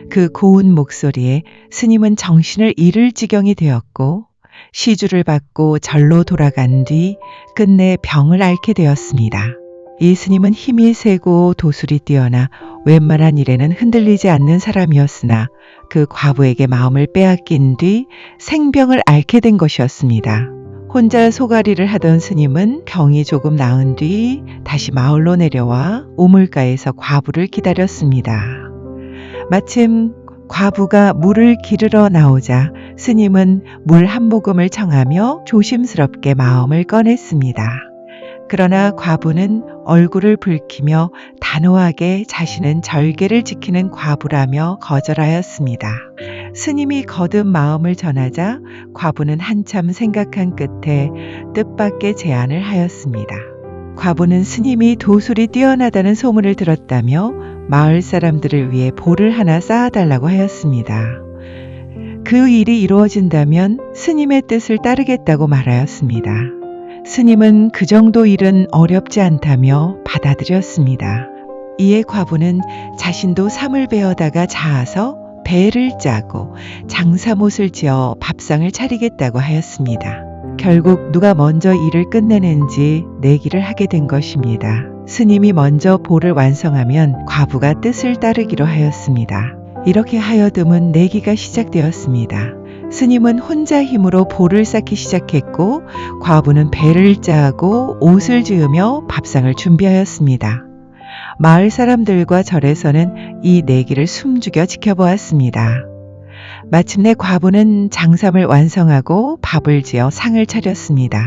그 고운 목소리에 스님은 정신을 잃을 지경이 되었고 시주를 받고 절로 돌아간 뒤 끝내 병을 앓게 되었습니다. 이 스님은 힘이 세고 도술이 뛰어나 웬만한 일에는 흔들리지 않는 사람이었으나 그 과부에게 마음을 빼앗긴 뒤 생병을 앓게 된 것이었습니다. 혼자 소가리를 하던 스님은 병이 조금 나은 뒤 다시 마을로 내려와 우물가에서 과부를 기다렸습니다. 마침 과부가 물을 기르러 나오자 스님은 물 한 모금을 청하며 조심스럽게 마음을 꺼냈습니다. 그러나 과부는 얼굴을 붉히며 단호하게 자신은 절개를 지키는 과부라며 거절하였습니다. 스님이 거듭 마음을 전하자 과부는 한참 생각한 끝에 뜻밖의 제안을 하였습니다. 과부는 스님이 도술이 뛰어나다는 소문을 들었다며 마을 사람들을 위해 볼을 하나 쌓아달라고 하였습니다. 그 일이 이루어진다면 스님의 뜻을 따르겠다고 말하였습니다. 스님은 그 정도 일은 어렵지 않다며 받아들였습니다. 이에 과부는 자신도 삼을 베어다가 자아서 배를 짜고 장사못을 지어 밥상을 차리겠다고 하였습니다. 결국 누가 먼저 일을 끝내는지 내기를 하게 된 것입니다. 스님이 먼저 볼을 완성하면 과부가 뜻을 따르기로 하였습니다. 이렇게 하여금은 내기가 시작되었습니다. 스님은 혼자 힘으로 볼을 쌓기 시작했고 과부는 배를 짜고 옷을 지으며 밥상을 준비하였습니다. 마을 사람들과 절에서는 이 내기를 숨죽여 지켜보았습니다. 마침내 과부는 장삼을 완성하고 밥을 지어 상을 차렸습니다.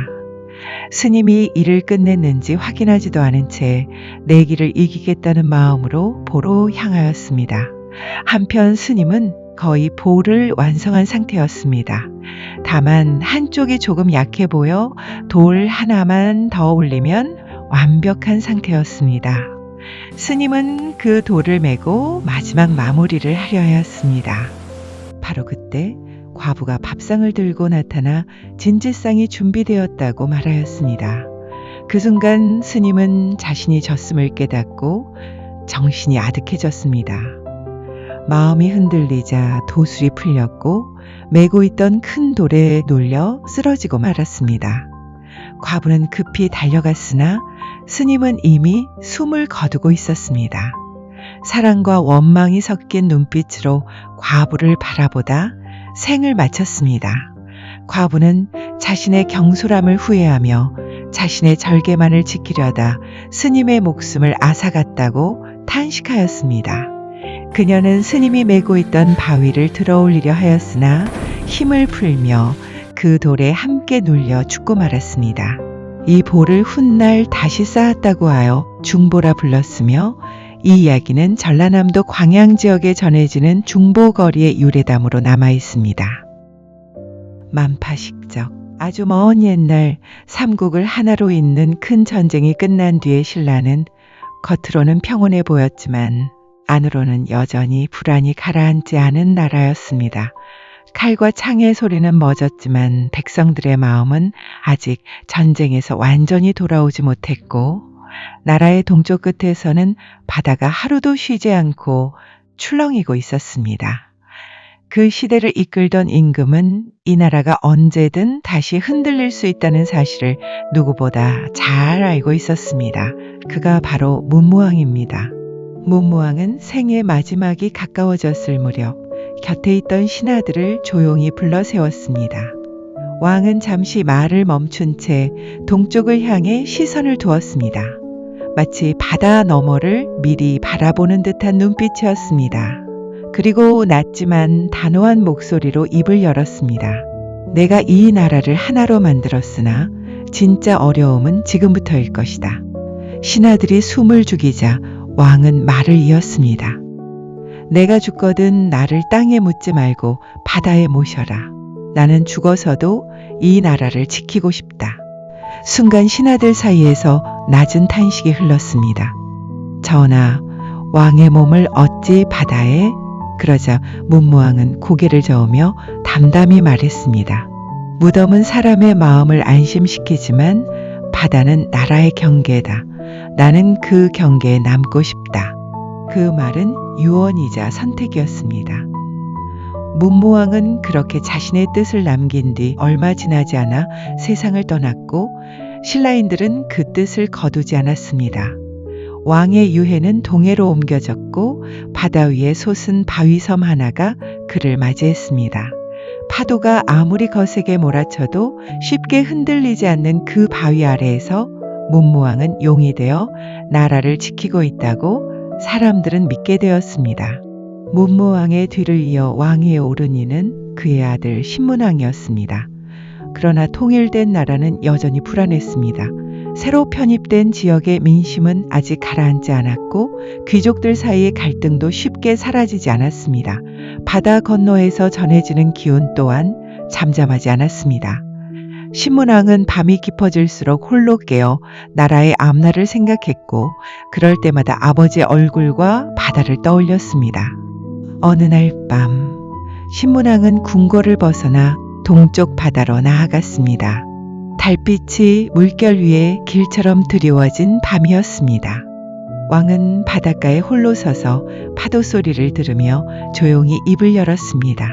스님이 일을 끝냈는지 확인하지도 않은 채 내기를 이기겠다는 마음으로 보로 향하였습니다. 한편 스님은 거의 보를 완성한 상태였습니다. 다만 한쪽이 조금 약해 보여 돌 하나만 더 올리면 완벽한 상태였습니다. 스님은 그 돌을 메고 마지막 마무리를 하려 하였습니다. 바로 그때 과부가 밥상을 들고 나타나 진지상이 준비되었다고 말하였습니다. 그 순간 스님은 자신이 졌음을 깨닫고 정신이 아득해졌습니다. 마음이 흔들리자 도술이 풀렸고 메고 있던 큰 돌에 눌려 쓰러지고 말았습니다. 과부는 급히 달려갔으나 스님은 이미 숨을 거두고 있었습니다. 사랑과 원망이 섞인 눈빛으로 과부를 바라보다 생을 마쳤습니다. 과부는 자신의 경솔함을 후회하며 자신의 절개만을 지키려다 스님의 목숨을 앗아갔다고 탄식하였습니다. 그녀는 스님이 메고 있던 바위를 들어올리려 하였으나 힘을 풀며 그 돌에 함께 눌려 죽고 말았습니다. 이 볼을 훗날 다시 쌓았다고 하여 중보라 불렀으며 이 이야기는 전라남도 광양 지역에 전해지는 중보거리의 유래담으로 남아 있습니다. 만파식적, 아주 먼 옛날 삼국을 하나로 잇는 큰 전쟁이 끝난 뒤에 신라는 겉으로는 평온해 보였지만 안으로는 여전히 불안이 가라앉지 않은 나라였습니다. 칼과 창의 소리는 멎었지만 백성들의 마음은 아직 전쟁에서 완전히 돌아오지 못했고 나라의 동쪽 끝에서는 바다가 하루도 쉬지 않고 출렁이고 있었습니다. 그 시대를 이끌던 임금은 이 나라가 언제든 다시 흔들릴 수 있다는 사실을 누구보다 잘 알고 있었습니다. 그가 바로 문무왕입니다. 문무왕은 생의 마지막이 가까워졌을 무렵 곁에 있던 신하들을 조용히 불러 세웠습니다. 왕은 잠시 말을 멈춘 채 동쪽을 향해 시선을 두었습니다. 마치 바다 너머를 미리 바라보는 듯한 눈빛이었습니다. 그리고 낮지만 단호한 목소리로 입을 열었습니다. 내가 이 나라를 하나로 만들었으나 진짜 어려움은 지금부터일 것이다. 신하들이 숨을 죽이자 왕은 말을 이었습니다. 내가 죽거든 나를 땅에 묻지 말고 바다에 모셔라. 나는 죽어서도 이 나라를 지키고 싶다. 순간 신하들 사이에서 낮은 탄식이 흘렀습니다. 전하, 왕의 몸을 어찌 바다에? 그러자 문무왕은 고개를 저으며 담담히 말했습니다. 무덤은 사람의 마음을 안심시키지만 바다는 나라의 경계다. 나는 그 경계에 남고 싶다. 그 말은 유언이자 선택이었습니다. 문무왕은 그렇게 자신의 뜻을 남긴 뒤 얼마 지나지 않아 세상을 떠났고 신라인들은 그 뜻을 거두지 않았습니다. 왕의 유해는 동해로 옮겨졌고 바다 위에 솟은 바위섬 하나가 그를 맞이했습니다. 파도가 아무리 거세게 몰아쳐도 쉽게 흔들리지 않는 그 바위 아래에서 문무왕은 용이 되어 나라를 지키고 있다고 사람들은 믿게 되었습니다. 문무왕의 뒤를 이어 왕위에 오른 이는 그의 아들 신문왕이었습니다. 그러나 통일된 나라는 여전히 불안했습니다. 새로 편입된 지역의 민심은 아직 가라앉지 않았고 귀족들 사이의 갈등도 쉽게 사라지지 않았습니다. 바다 건너에서 전해지는 기운 또한 잠잠하지 않았습니다. 신문왕은 밤이 깊어질수록 홀로 깨어 나라의 앞날을 생각했고 그럴 때마다 아버지의 얼굴과 바다를 떠올렸습니다. 어느 날 밤 신문왕은 궁궐을 벗어나 동쪽 바다로 나아갔습니다. 달빛이 물결 위에 길처럼 드리워진 밤이었습니다. 왕은 바닷가에 홀로 서서 파도 소리를 들으며 조용히 입을 열었습니다.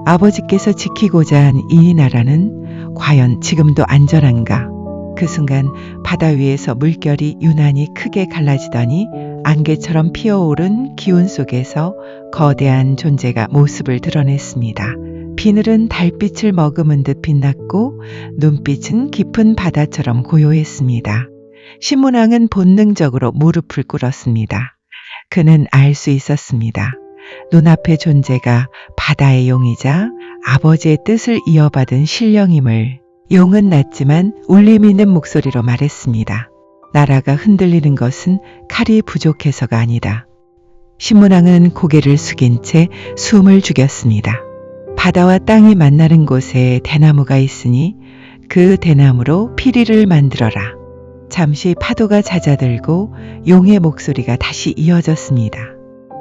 아버지께서 지키고자 한 이 나라는 과연 지금도 안전한가? 그 순간 바다 위에서 물결이 유난히 크게 갈라지더니 안개처럼 피어오른 기운 속에서 거대한 존재가 모습을 드러냈습니다. 비늘은 달빛을 머금은 듯 빛났고 눈빛은 깊은 바다처럼 고요했습니다. 신문왕은 본능적으로 무릎을 꿇었습니다. 그는 알 수 있었습니다. 눈앞의 존재가 바다의 용이자 아버지의 뜻을 이어받은 신령임을 용은 낮지만 울림 있는 목소리로 말했습니다. 나라가 흔들리는 것은 칼이 부족해서가 아니다. 신문왕은 고개를 숙인 채 숨을 죽였습니다. 바다와 땅이 만나는 곳에 대나무가 있으니 그 대나무로 피리를 만들어라. 잠시 파도가 잦아들고 용의 목소리가 다시 이어졌습니다.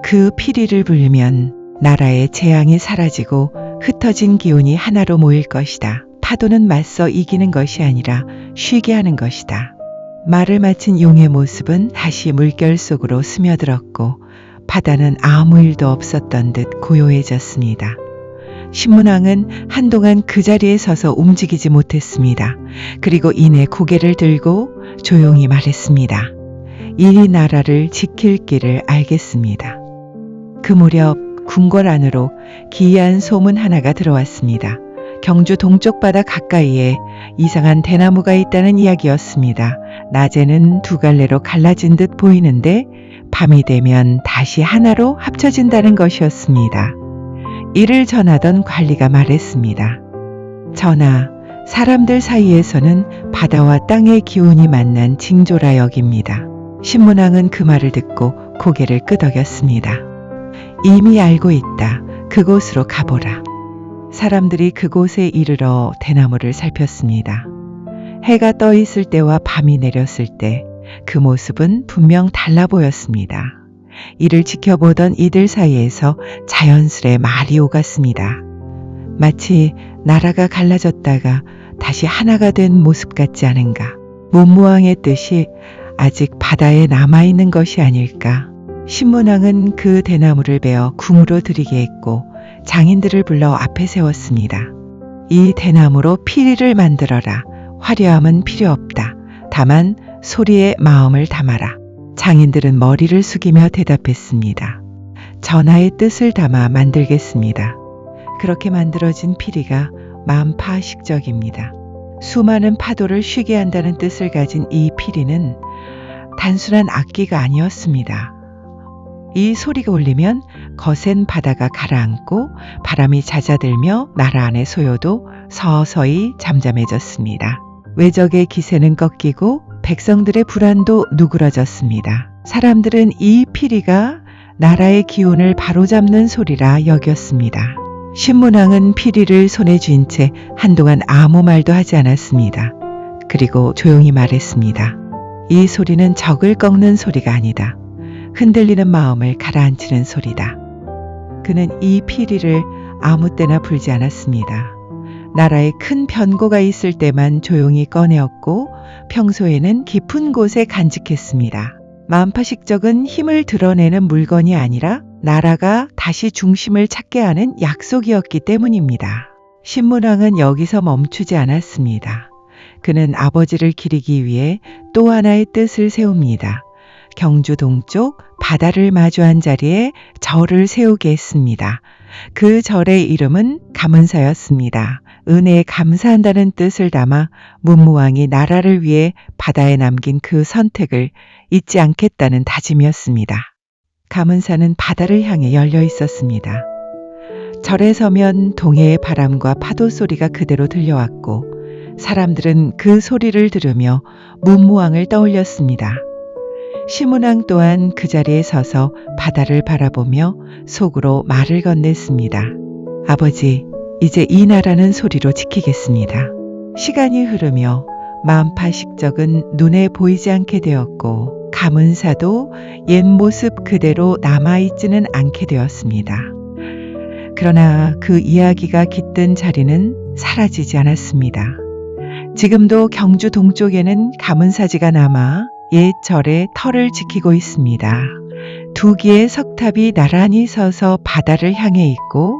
그 피리를 불면 나라의 재앙이 사라지고 흩어진 기운이 하나로 모일 것이다. 파도는 맞서 이기는 것이 아니라 쉬게 하는 것이다. 말을 마친 용의 모습은 다시 물결 속으로 스며들었고 바다는 아무 일도 없었던 듯 고요해졌습니다. 신문왕은 한동안 그 자리에 서서 움직이지 못했습니다. 그리고 이내 고개를 들고 조용히 말했습니다. 이 나라를 지킬 길을 알겠습니다. 그 무렵 궁궐 안으로 기이한 소문 하나가 들어왔습니다. 경주 동쪽 바다 가까이에 이상한 대나무가 있다는 이야기였습니다. 낮에는 두 갈래로 갈라진 듯 보이는데 밤이 되면 다시 하나로 합쳐진다는 것이었습니다. 이를 전하던 관리가 말했습니다. 전하, 사람들 사이에서는 바다와 땅의 기운이 만난 징조라 여깁니다. 신문왕은 그 말을 듣고 고개를 끄덕였습니다. 이미 알고 있다. 그곳으로 가보라. 사람들이 그곳에 이르러 대나무를 살폈습니다. 해가 떠 있을 때와 밤이 내렸을 때 그 모습은 분명 달라 보였습니다. 이를 지켜보던 이들 사이에서 자연스레 말이 오갔습니다. 마치 나라가 갈라졌다가 다시 하나가 된 모습 같지 않은가. 문무왕의 뜻이 아직 바다에 남아있는 것이 아닐까. 신문왕은 그 대나무를 베어 궁으로 들이게 했고 장인들을 불러 앞에 세웠습니다. 이 대나무로 피리를 만들어라. 화려함은 필요 없다. 다만 소리에 마음을 담아라. 장인들은 머리를 숙이며 대답했습니다. 전하의 뜻을 담아 만들겠습니다. 그렇게 만들어진 피리가 만파식적입니다. 수많은 파도를 쉬게 한다는 뜻을 가진 이 피리는 단순한 악기가 아니었습니다. 이 소리가 울리면 거센 바다가 가라앉고 바람이 잦아들며 나라 안의 소요도 서서히 잠잠해졌습니다. 외적의 기세는 꺾이고 백성들의 불안도 누그러졌습니다. 사람들은 이 피리가 나라의 기운을 바로잡는 소리라 여겼습니다. 신문왕은 피리를 손에 쥔 채 한동안 아무 말도 하지 않았습니다. 그리고 조용히 말했습니다. 이 소리는 적을 꺾는 소리가 아니다. 흔들리는 마음을 가라앉히는 소리다. 그는 이 피리를 아무 때나 불지 않았습니다. 나라에 큰 변고가 있을 때만 조용히 꺼내었고 평소에는 깊은 곳에 간직했습니다. 만파식적은 힘을 드러내는 물건이 아니라 나라가 다시 중심을 찾게 하는 약속이었기 때문입니다. 신문왕은 여기서 멈추지 않았습니다. 그는 아버지를 기리기 위해 또 하나의 뜻을 세웁니다. 경주 동쪽 바다를 마주한 자리에 절을 세우게 했습니다. 그 절의 이름은 감은사였습니다. 은혜에 감사한다는 뜻을 담아 문무왕이 나라를 위해 바다에 남긴 그 선택을 잊지 않겠다는 다짐이었습니다. 감은사는 바다를 향해 열려 있었습니다. 절에 서면 동해의 바람과 파도 소리가 그대로 들려왔고 사람들은 그 소리를 들으며 문무왕을 떠올렸습니다. 신문왕 또한 그 자리에 서서 바다를 바라보며 속으로 말을 건넸습니다. 아버지, 이제 이 나라는 소리로 지키겠습니다. 시간이 흐르며 만파식적은 눈에 보이지 않게 되었고 감은사도 옛 모습 그대로 남아있지는 않게 되었습니다. 그러나 그 이야기가 깃든 자리는 사라지지 않았습니다. 지금도 경주 동쪽에는 감은사지가 남아 옛 절의 터를 지키고 있습니다. 두 개의 석탑이 나란히 서서 바다를 향해 있고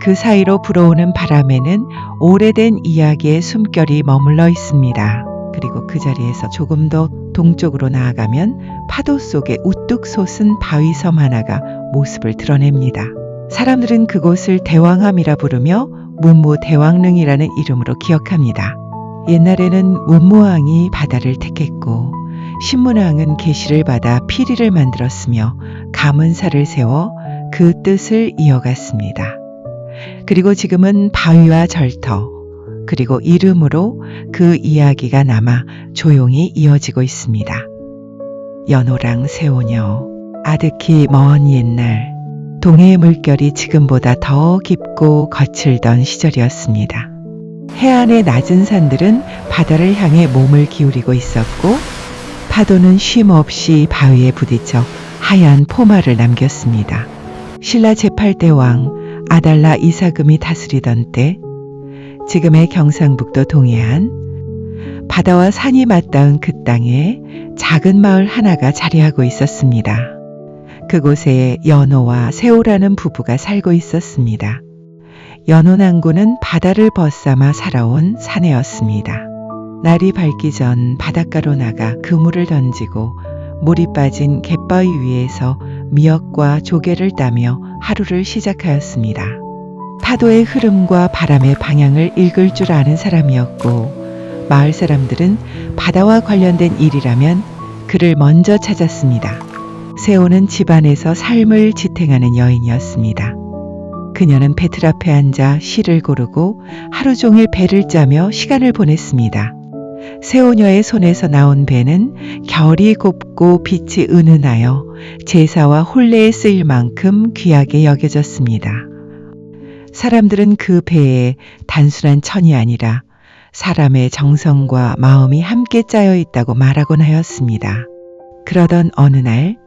그 사이로 불어오는 바람에는 오래된 이야기의 숨결이 머물러 있습니다. 그리고 그 자리에서 조금 더 동쪽으로 나아가면 파도 속에 우뚝 솟은 바위섬 하나가 모습을 드러냅니다. 사람들은 그곳을 대왕함이라 부르며 문무대왕릉이라는 이름으로 기억합니다. 옛날에는 문무왕이 바다를 택했고 신문왕은 계시를 받아 피리를 만들었으며 감은사를 세워 그 뜻을 이어갔습니다. 그리고 지금은 바위와 절터, 그리고 이름으로 그 이야기가 남아 조용히 이어지고 있습니다. 연호랑 새오녀, 아득히 먼 옛날, 동해의 물결이 지금보다 더 깊고 거칠던 시절이었습니다. 해안의 낮은 산들은 바다를 향해 몸을 기울이고 있었고, 파도는 쉼없이 바위에 부딪혀 하얀 포마를 남겼습니다. 신라 제8대 왕 아달라 이사금이 다스리던 때, 지금의 경상북도 동해안, 바다와 산이 맞닿은 그 땅에 작은 마을 하나가 자리하고 있었습니다. 그곳에 연호와 새오라는 부부가 살고 있었습니다. 연호 낭군은 바다를 벗삼아 살아온 사내였습니다. 날이 밝기 전 바닷가로 나가 그물을 던지고 물이 빠진 갯바위 위에서 미역과 조개를 따며 하루를 시작하였습니다. 파도의 흐름과 바람의 방향을 읽을 줄 아는 사람이었고, 마을 사람들은 바다와 관련된 일이라면 그를 먼저 찾았습니다. 새오는 집안에서 삶을 지탱하는 여인이었습니다. 그녀는 배틀 앞에 앉아 시를 고르고 하루 종일 배를 짜며 시간을 보냈습니다. 새오녀의 손에서 나온 배는 결이 곱고 빛이 은은하여 제사와 혼례에 쓰일 만큼 귀하게 여겨졌습니다. 사람들은 그 배에 단순한 천이 아니라 사람의 정성과 마음이 함께 짜여 있다고 말하곤 하였습니다. 그러던 어느 날,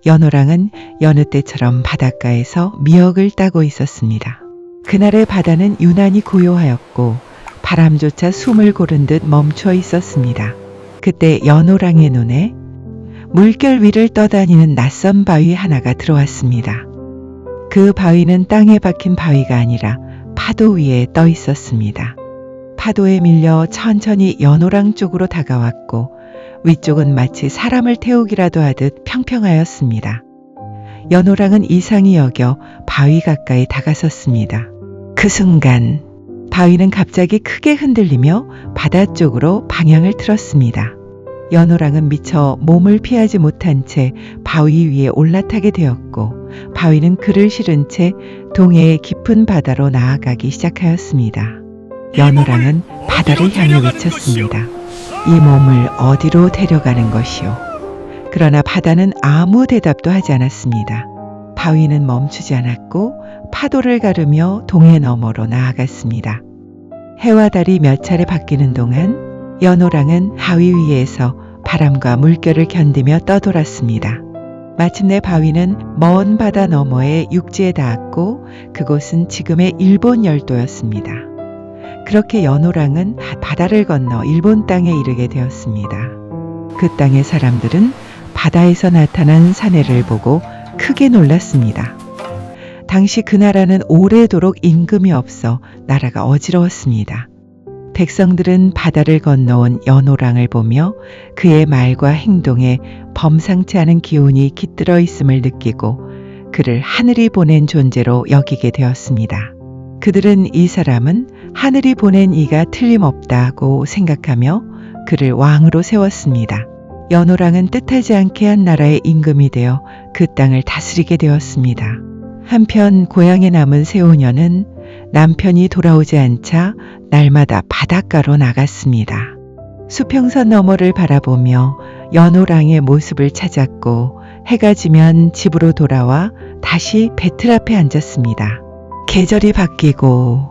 연호랑은 여느 때처럼 바닷가에서 미역을 따고 있었습니다. 그날의 바다는 유난히 고요하였고 바람조차 숨을 고른 듯 멈춰 있었습니다. 그때 연호랑의 눈에 물결 위를 떠다니는 낯선 바위 하나가 들어왔습니다. 그 바위는 땅에 박힌 바위가 아니라 파도 위에 떠 있었습니다. 파도에 밀려 천천히 연호랑 쪽으로 다가왔고, 위쪽은 마치 사람을 태우기라도 하듯 평평하였습니다. 연호랑은 이상히 여겨 바위 가까이 다가섰습니다. 그 순간 바위는 갑자기 크게 흔들리며 바다 쪽으로 방향을 틀었습니다. 연호랑은 미처 몸을 피하지 못한 채 바위 위에 올라타게 되었고, 바위는 그를 실은 채 동해의 깊은 바다로 나아가기 시작하였습니다. 연호랑은 바다를 향해 외쳤습니다. 이 몸을 어디로 데려가는 것이오? 그러나 바다는 아무 대답도 하지 않았습니다. 바위는 멈추지 않았고 파도를 가르며 동해 너머로 나아갔습니다. 해와 달이 몇 차례 바뀌는 동안 연호랑은 바위 위에서 바람과 물결을 견디며 떠돌았습니다. 마침내 바위는 먼 바다 너머의 육지에 닿았고, 그곳은 지금의 일본 열도였습니다. 그렇게 연호랑은 바다를 건너 일본 땅에 이르게 되었습니다. 그 땅의 사람들은 바다에서 나타난 사내를 보고 크게 놀랐습니다. 당시 그 나라는 오래도록 임금이 없어 나라가 어지러웠습니다. 백성들은 바다를 건너온 연호랑을 보며 그의 말과 행동에 범상치 않은 기운이 깃들어 있음을 느끼고 그를 하늘이 보낸 존재로 여기게 되었습니다. 그들은 이 사람은 하늘이 보낸 이가 틀림없다고 생각하며 그를 왕으로 세웠습니다. 연호랑은 뜻하지 않게 한 나라의 임금이 되어 그 땅을 다스리게 되었습니다. 한편 고향에 남은 새오녀는 남편이 돌아오지 않자 날마다 바닷가로 나갔습니다. 수평선 너머를 바라보며 연호랑의 모습을 찾았고, 해가 지면 집으로 돌아와 다시 배틀 앞에 앉았습니다. 계절이 바뀌고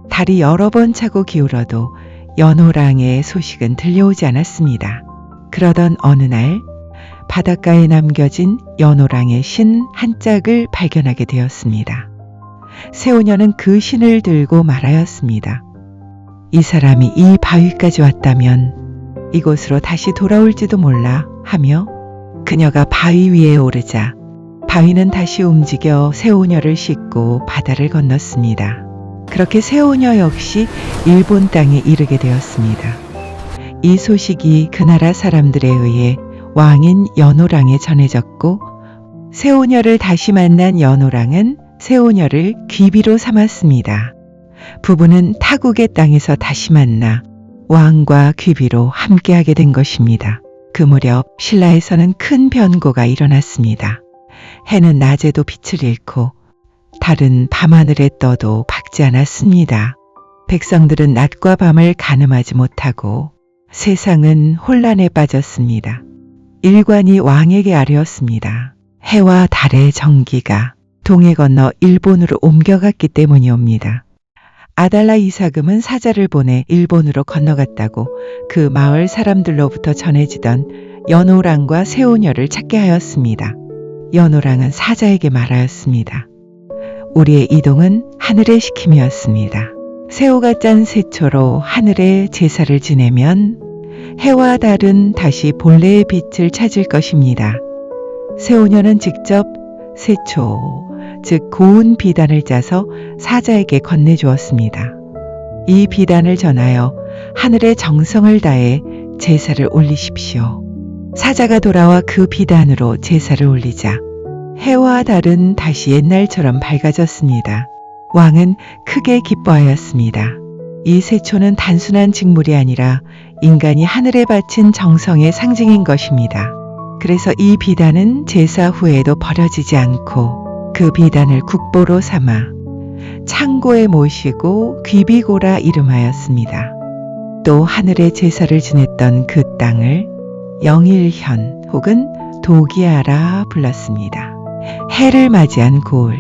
달이 여러 번 차고 기울어도 연호랑의 소식은 들려오지 않았습니다. 그러던 어느 날 바닷가에 남겨진 연호랑의 신 한 짝을 발견하게 되었습니다. 새오녀는 그 신을 들고 말하였습니다. 이 사람이 이 바위까지 왔다면 이곳으로 다시 돌아올지도 몰라 하며, 그녀가 바위 위에 오르자 바위는 다시 움직여 새오녀를 싣고 바다를 건넜습니다. 그렇게 새오녀 역시 일본 땅에 이르게 되었습니다. 이 소식이 그 나라 사람들에 의해 왕인 연호랑에 전해졌고, 새오녀를 다시 만난 연호랑은 새오녀를 귀비로 삼았습니다. 부부는 타국의 땅에서 다시 만나 왕과 귀비로 함께하게 된 것입니다. 그 무렵 신라에서는 큰 변고가 일어났습니다. 해는 낮에도 빛을 잃고 달은 밤하늘에 떠도 밝지 않았습니다. 백성들은 낮과 밤을 가늠하지 못하고 세상은 혼란에 빠졌습니다. 일관이 왕에게 아뢰었습니다. 해와 달의 정기가 동해 건너 일본으로 옮겨갔기 때문이옵니다. 아달라 이사금은 사자를 보내 일본으로 건너갔다고 그 마을 사람들로부터 전해지던 연호랑과 새우녀를 찾게 하였습니다. 연호랑은 사자에게 말하였습니다. 우리의 이동은 하늘의 시킴이었습니다. 새우가 짠 새초로 하늘에 제사를 지내면 해와 달은 다시 본래의 빛을 찾을 것입니다. 새우녀는 직접 새초, 즉 고운 비단을 짜서 사자에게 건네주었습니다. 이 비단을 전하여 하늘의 정성을 다해 제사를 올리십시오. 사자가 돌아와 그 비단으로 제사를 올리자 해와 달은 다시 옛날처럼 밝아졌습니다. 왕은 크게 기뻐하였습니다. 이 새초는 단순한 직물이 아니라 인간이 하늘에 바친 정성의 상징인 것입니다. 그래서 이 비단은 제사 후에도 버려지지 않고 그 비단을 국보로 삼아 창고에 모시고 귀비고라 이름하였습니다. 또 하늘에 제사를 지냈던 그 땅을 영일현 혹은 도기아라 불렀습니다. 해를 맞이한 고을,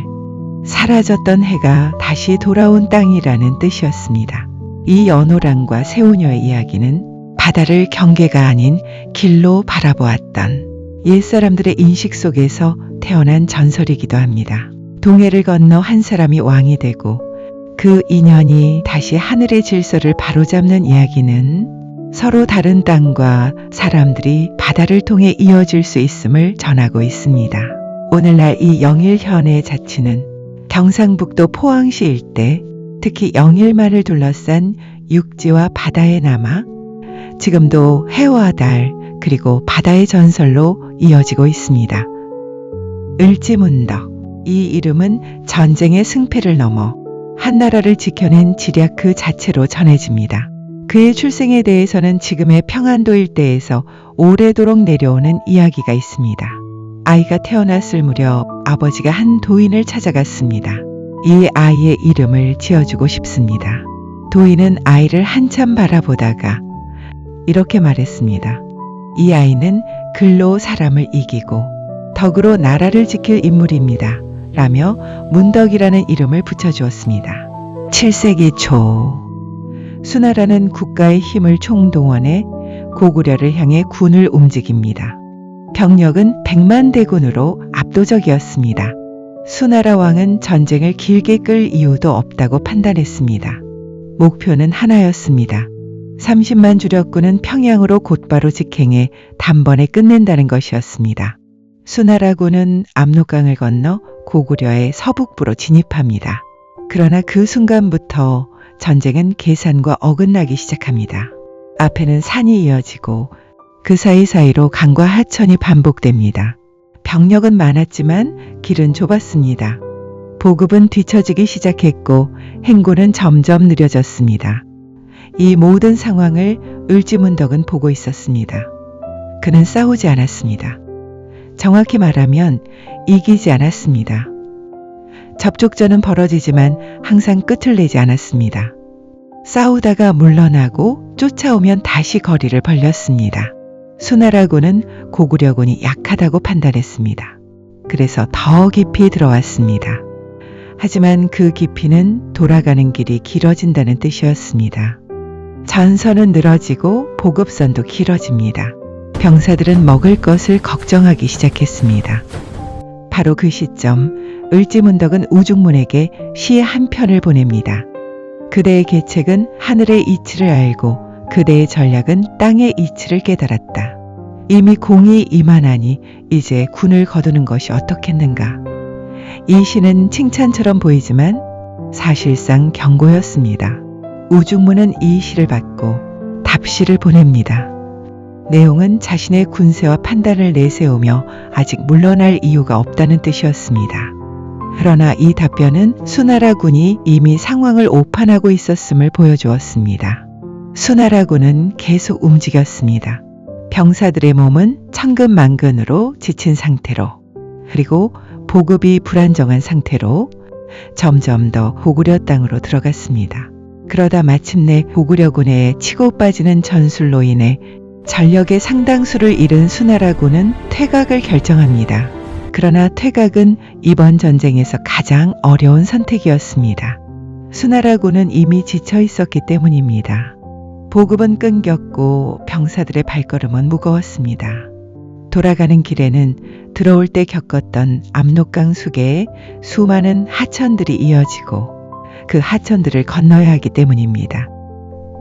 사라졌던 해가 다시 돌아온 땅이라는 뜻이었습니다. 이 연호랑과 새우녀의 이야기는 바다를 경계가 아닌 길로 바라보았던 옛사람들의 인식 속에서 태어난 전설이기도 합니다. 동해를 건너 한 사람이 왕이 되고 그 인연이 다시 하늘의 질서를 바로잡는 이야기는 서로 다른 땅과 사람들이 바다를 통해 이어질 수 있음을 전하고 있습니다. 오늘날 이 영일현의 자치는 경상북도 포항시 일대, 특히 영일만을 둘러싼 육지와 바다에 남아 지금도 해와 달 그리고 바다의 전설로 이어지고 있습니다. 을지문덕, 이 이름은 전쟁의 승패를 넘어 한나라를 지켜낸 지략 그 자체로 전해집니다. 그의 출생에 대해서는 지금의 평안도 일대에서 오래도록 내려오는 이야기가 있습니다. 아이가 태어났을 무렵 아버지가 한 도인을 찾아갔습니다. 이 아이의 이름을 지어주고 싶습니다. 도인은 아이를 한참 바라보다가 이렇게 말했습니다. 이 아이는 글로 사람을 이기고 덕으로 나라를 지킬 인물입니다. 라며 문덕이라는 이름을 붙여주었습니다. 7세기 초 수나라는 국가의 힘을 총동원해 고구려를 향해 군을 움직입니다. 병력은 100만 대군으로 압도적이었습니다. 수나라 왕은 전쟁을 길게 끌 이유도 없다고 판단했습니다. 목표는 하나였습니다. 30만 주력군은 평양으로 곧바로 직행해 단번에 끝낸다는 것이었습니다. 수나라군은 압록강을 건너 고구려의 서북부로 진입합니다. 그러나 그 순간부터 전쟁은 계산과 어긋나기 시작합니다. 앞에는 산이 이어지고 그 사이사이로 강과 하천이 반복됩니다. 병력은 많았지만 길은 좁았습니다. 보급은 뒤처지기 시작했고 행군은 점점 느려졌습니다. 이 모든 상황을 을지문덕은 보고 있었습니다. 그는 싸우지 않았습니다. 정확히 말하면 이기지 않았습니다. 접촉전은 벌어지지만 항상 끝을 내지 않았습니다. 싸우다가 물러나고 쫓아오면 다시 거리를 벌렸습니다. 수나라군은 고구려군이 약하다고 판단했습니다. 그래서 더 깊이 들어왔습니다. 하지만 그 깊이는 돌아가는 길이 길어진다는 뜻이었습니다. 전선은 늘어지고 보급선도 길어집니다. 병사들은 먹을 것을 걱정하기 시작했습니다. 바로 그 시점 을지문덕은 우중문에게 시 한 편을 보냅니다. 그대의 계책은 하늘의 이치를 알고 그대의 전략은 땅의 이치를 깨달았다. 이미 공이 이만하니 이제 군을 거두는 것이 어떻겠는가. 이 시는 칭찬처럼 보이지만 사실상 경고였습니다. 우중문은 이 시를 받고 답시를 보냅니다. 내용은 자신의 군세와 판단을 내세우며 아직 물러날 이유가 없다는 뜻이었습니다. 그러나 이 답변은 수나라군이 이미 상황을 오판하고 있었음을 보여주었습니다. 수나라군은 계속 움직였습니다. 병사들의 몸은 천근만근으로 지친 상태로 그리고 보급이 불안정한 상태로 점점 더 고구려 땅으로 들어갔습니다. 그러다 마침내 고구려군의 치고 빠지는 전술로 인해 전력의 상당수를 잃은 수나라군은 퇴각을 결정합니다. 그러나 퇴각은 이번 전쟁에서 가장 어려운 선택이었습니다. 수나라군은 이미 지쳐 있었기 때문입니다. 보급은 끊겼고 병사들의 발걸음은 무거웠습니다. 돌아가는 길에는 들어올 때 겪었던 압록강 수계에 수많은 하천들이 이어지고 그 하천들을 건너야 하기 때문입니다.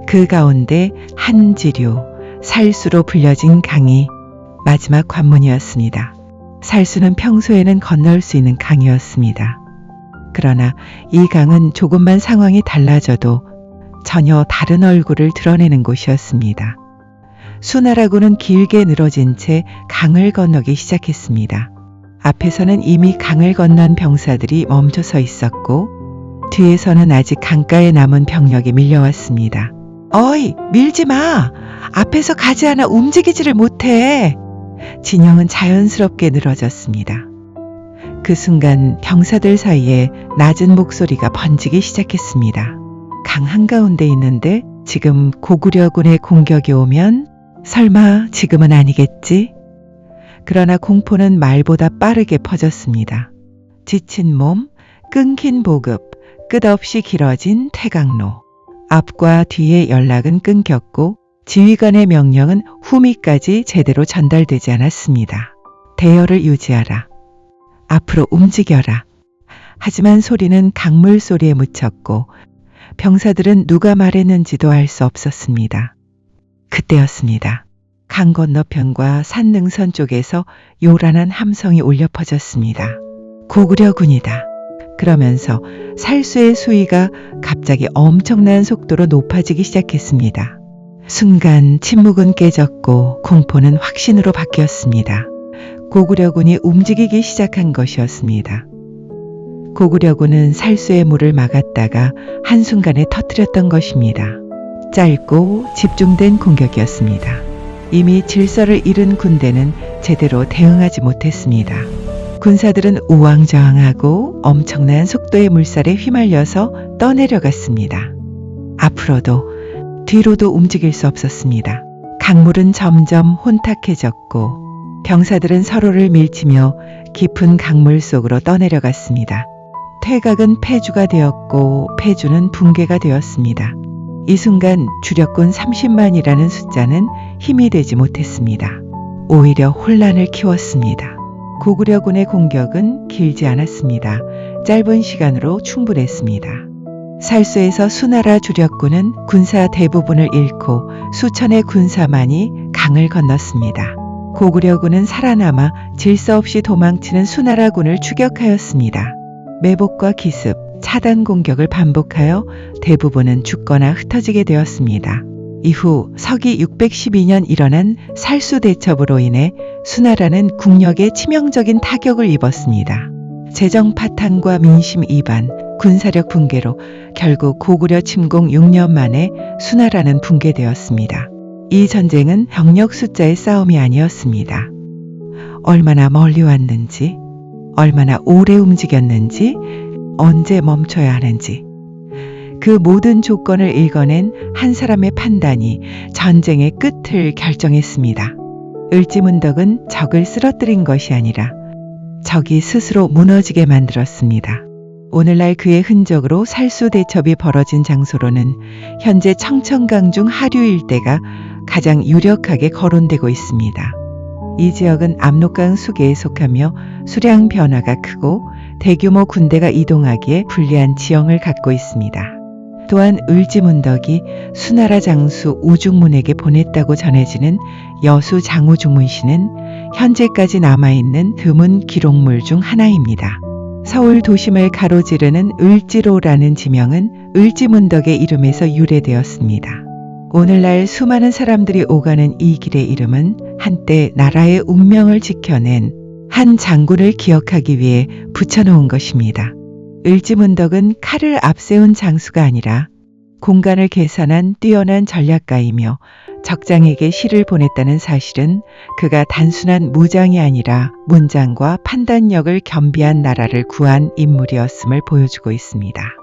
그 가운데 한지류, 살수로 불려진 강이 마지막 관문이었습니다. 살수는 평소에는 건널 수 있는 강이었습니다. 그러나 이 강은 조금만 상황이 달라져도 전혀 다른 얼굴을 드러내는 곳이었습니다. 수나라군은 길게 늘어진 채 강을 건너기 시작했습니다. 앞에서는 이미 강을 건넌 병사들이 멈춰 서 있었고 뒤에서는 아직 강가에 남은 병력이 밀려왔습니다. 어이, 밀지 마! 앞에서 가지 않아 움직이지를 못해! 진영은 자연스럽게 늘어졌습니다. 그 순간 병사들 사이에 낮은 목소리가 번지기 시작했습니다. 강 한가운데 있는데 지금 고구려군의 공격이 오면 설마 지금은 아니겠지? 그러나 공포는 말보다 빠르게 퍼졌습니다. 지친 몸, 끊긴 보급, 끝없이 길어진 퇴각로. 앞과 뒤의 연락은 끊겼고 지휘관의 명령은 후미까지 제대로 전달되지 않았습니다. 대열을 유지하라. 앞으로 움직여라. 하지만 소리는 강물 소리에 묻혔고 병사들은 누가 말했는지도 알 수 없었습니다. 그때였습니다. 강 건너편과 산능선 쪽에서 요란한 함성이 울려 퍼졌습니다. 고구려군이다. 그러면서 살수의 수위가 갑자기 엄청난 속도로 높아지기 시작했습니다. 순간 침묵은 깨졌고 공포는 확신으로 바뀌었습니다. 고구려군이 움직이기 시작한 것이었습니다. 고구려군은 살수의 물을 막았다가 한순간에 터뜨렸던 것입니다. 짧고 집중된 공격이었습니다. 이미 질서를 잃은 군대는 제대로 대응하지 못했습니다. 군사들은 우왕좌왕하고 엄청난 속도의 물살에 휘말려서 떠내려갔습니다. 앞으로도 뒤로도 움직일 수 없었습니다. 강물은 점점 혼탁해졌고 병사들은 서로를 밀치며 깊은 강물 속으로 떠내려갔습니다. 퇴각은 폐주가 되었고 폐주는 붕괴가 되었습니다. 이 순간 주력군 30만이라는 숫자는 힘이 되지 못했습니다. 오히려 혼란을 키웠습니다. 고구려군의 공격은 길지 않았습니다. 짧은 시간으로 충분했습니다. 살수에서 수나라 주력군은 군사 대부분을 잃고 수천의 군사만이 강을 건넜습니다. 고구려군은 살아남아 질서 없이 도망치는 수나라군을 추격하였습니다. 매복과 기습, 차단 공격을 반복하여 대부분은 죽거나 흩어지게 되었습니다. 이후 서기 612년 일어난 살수 대첩으로 인해 수나라는 국력에 치명적인 타격을 입었습니다. 재정 파탄과 민심 이반, 군사력 붕괴로 결국 고구려 침공 6년 만에 수나라는 붕괴되었습니다. 이 전쟁은 병력 숫자의 싸움이 아니었습니다. 얼마나 멀리 왔는지, 얼마나 오래 움직였는지, 언제 멈춰야 하는지, 그 모든 조건을 읽어낸 한 사람의 판단이 전쟁의 끝을 결정했습니다. 을지문덕은 적을 쓰러뜨린 것이 아니라 적이 스스로 무너지게 만들었습니다. 오늘날 그의 흔적으로 살수 대첩이 벌어진 장소로는 현재 청천강중 하류 일대가 가장 유력하게 거론되고 있습니다. 이 지역은 압록강 수계에 속하며 수량 변화가 크고 대규모 군대가 이동하기에 불리한 지형을 갖고 있습니다. 또한 을지문덕이 수나라 장수 우중문에게 보냈다고 전해지는 여수 장우중문시는 현재까지 남아있는 드문 기록물 중 하나입니다. 서울 도심을 가로지르는 을지로라는 지명은 을지문덕의 이름에서 유래되었습니다. 오늘날 수많은 사람들이 오가는 이 길의 이름은 한때 나라의 운명을 지켜낸 한 장군을 기억하기 위해 붙여놓은 것입니다. 을지문덕은 칼을 앞세운 장수가 아니라 공간을 계산한 뛰어난 전략가이며 적장에게 시를 보냈다는 사실은 그가 단순한 무장이 아니라 문장과 판단력을 겸비한 나라를 구한 인물이었음을 보여주고 있습니다.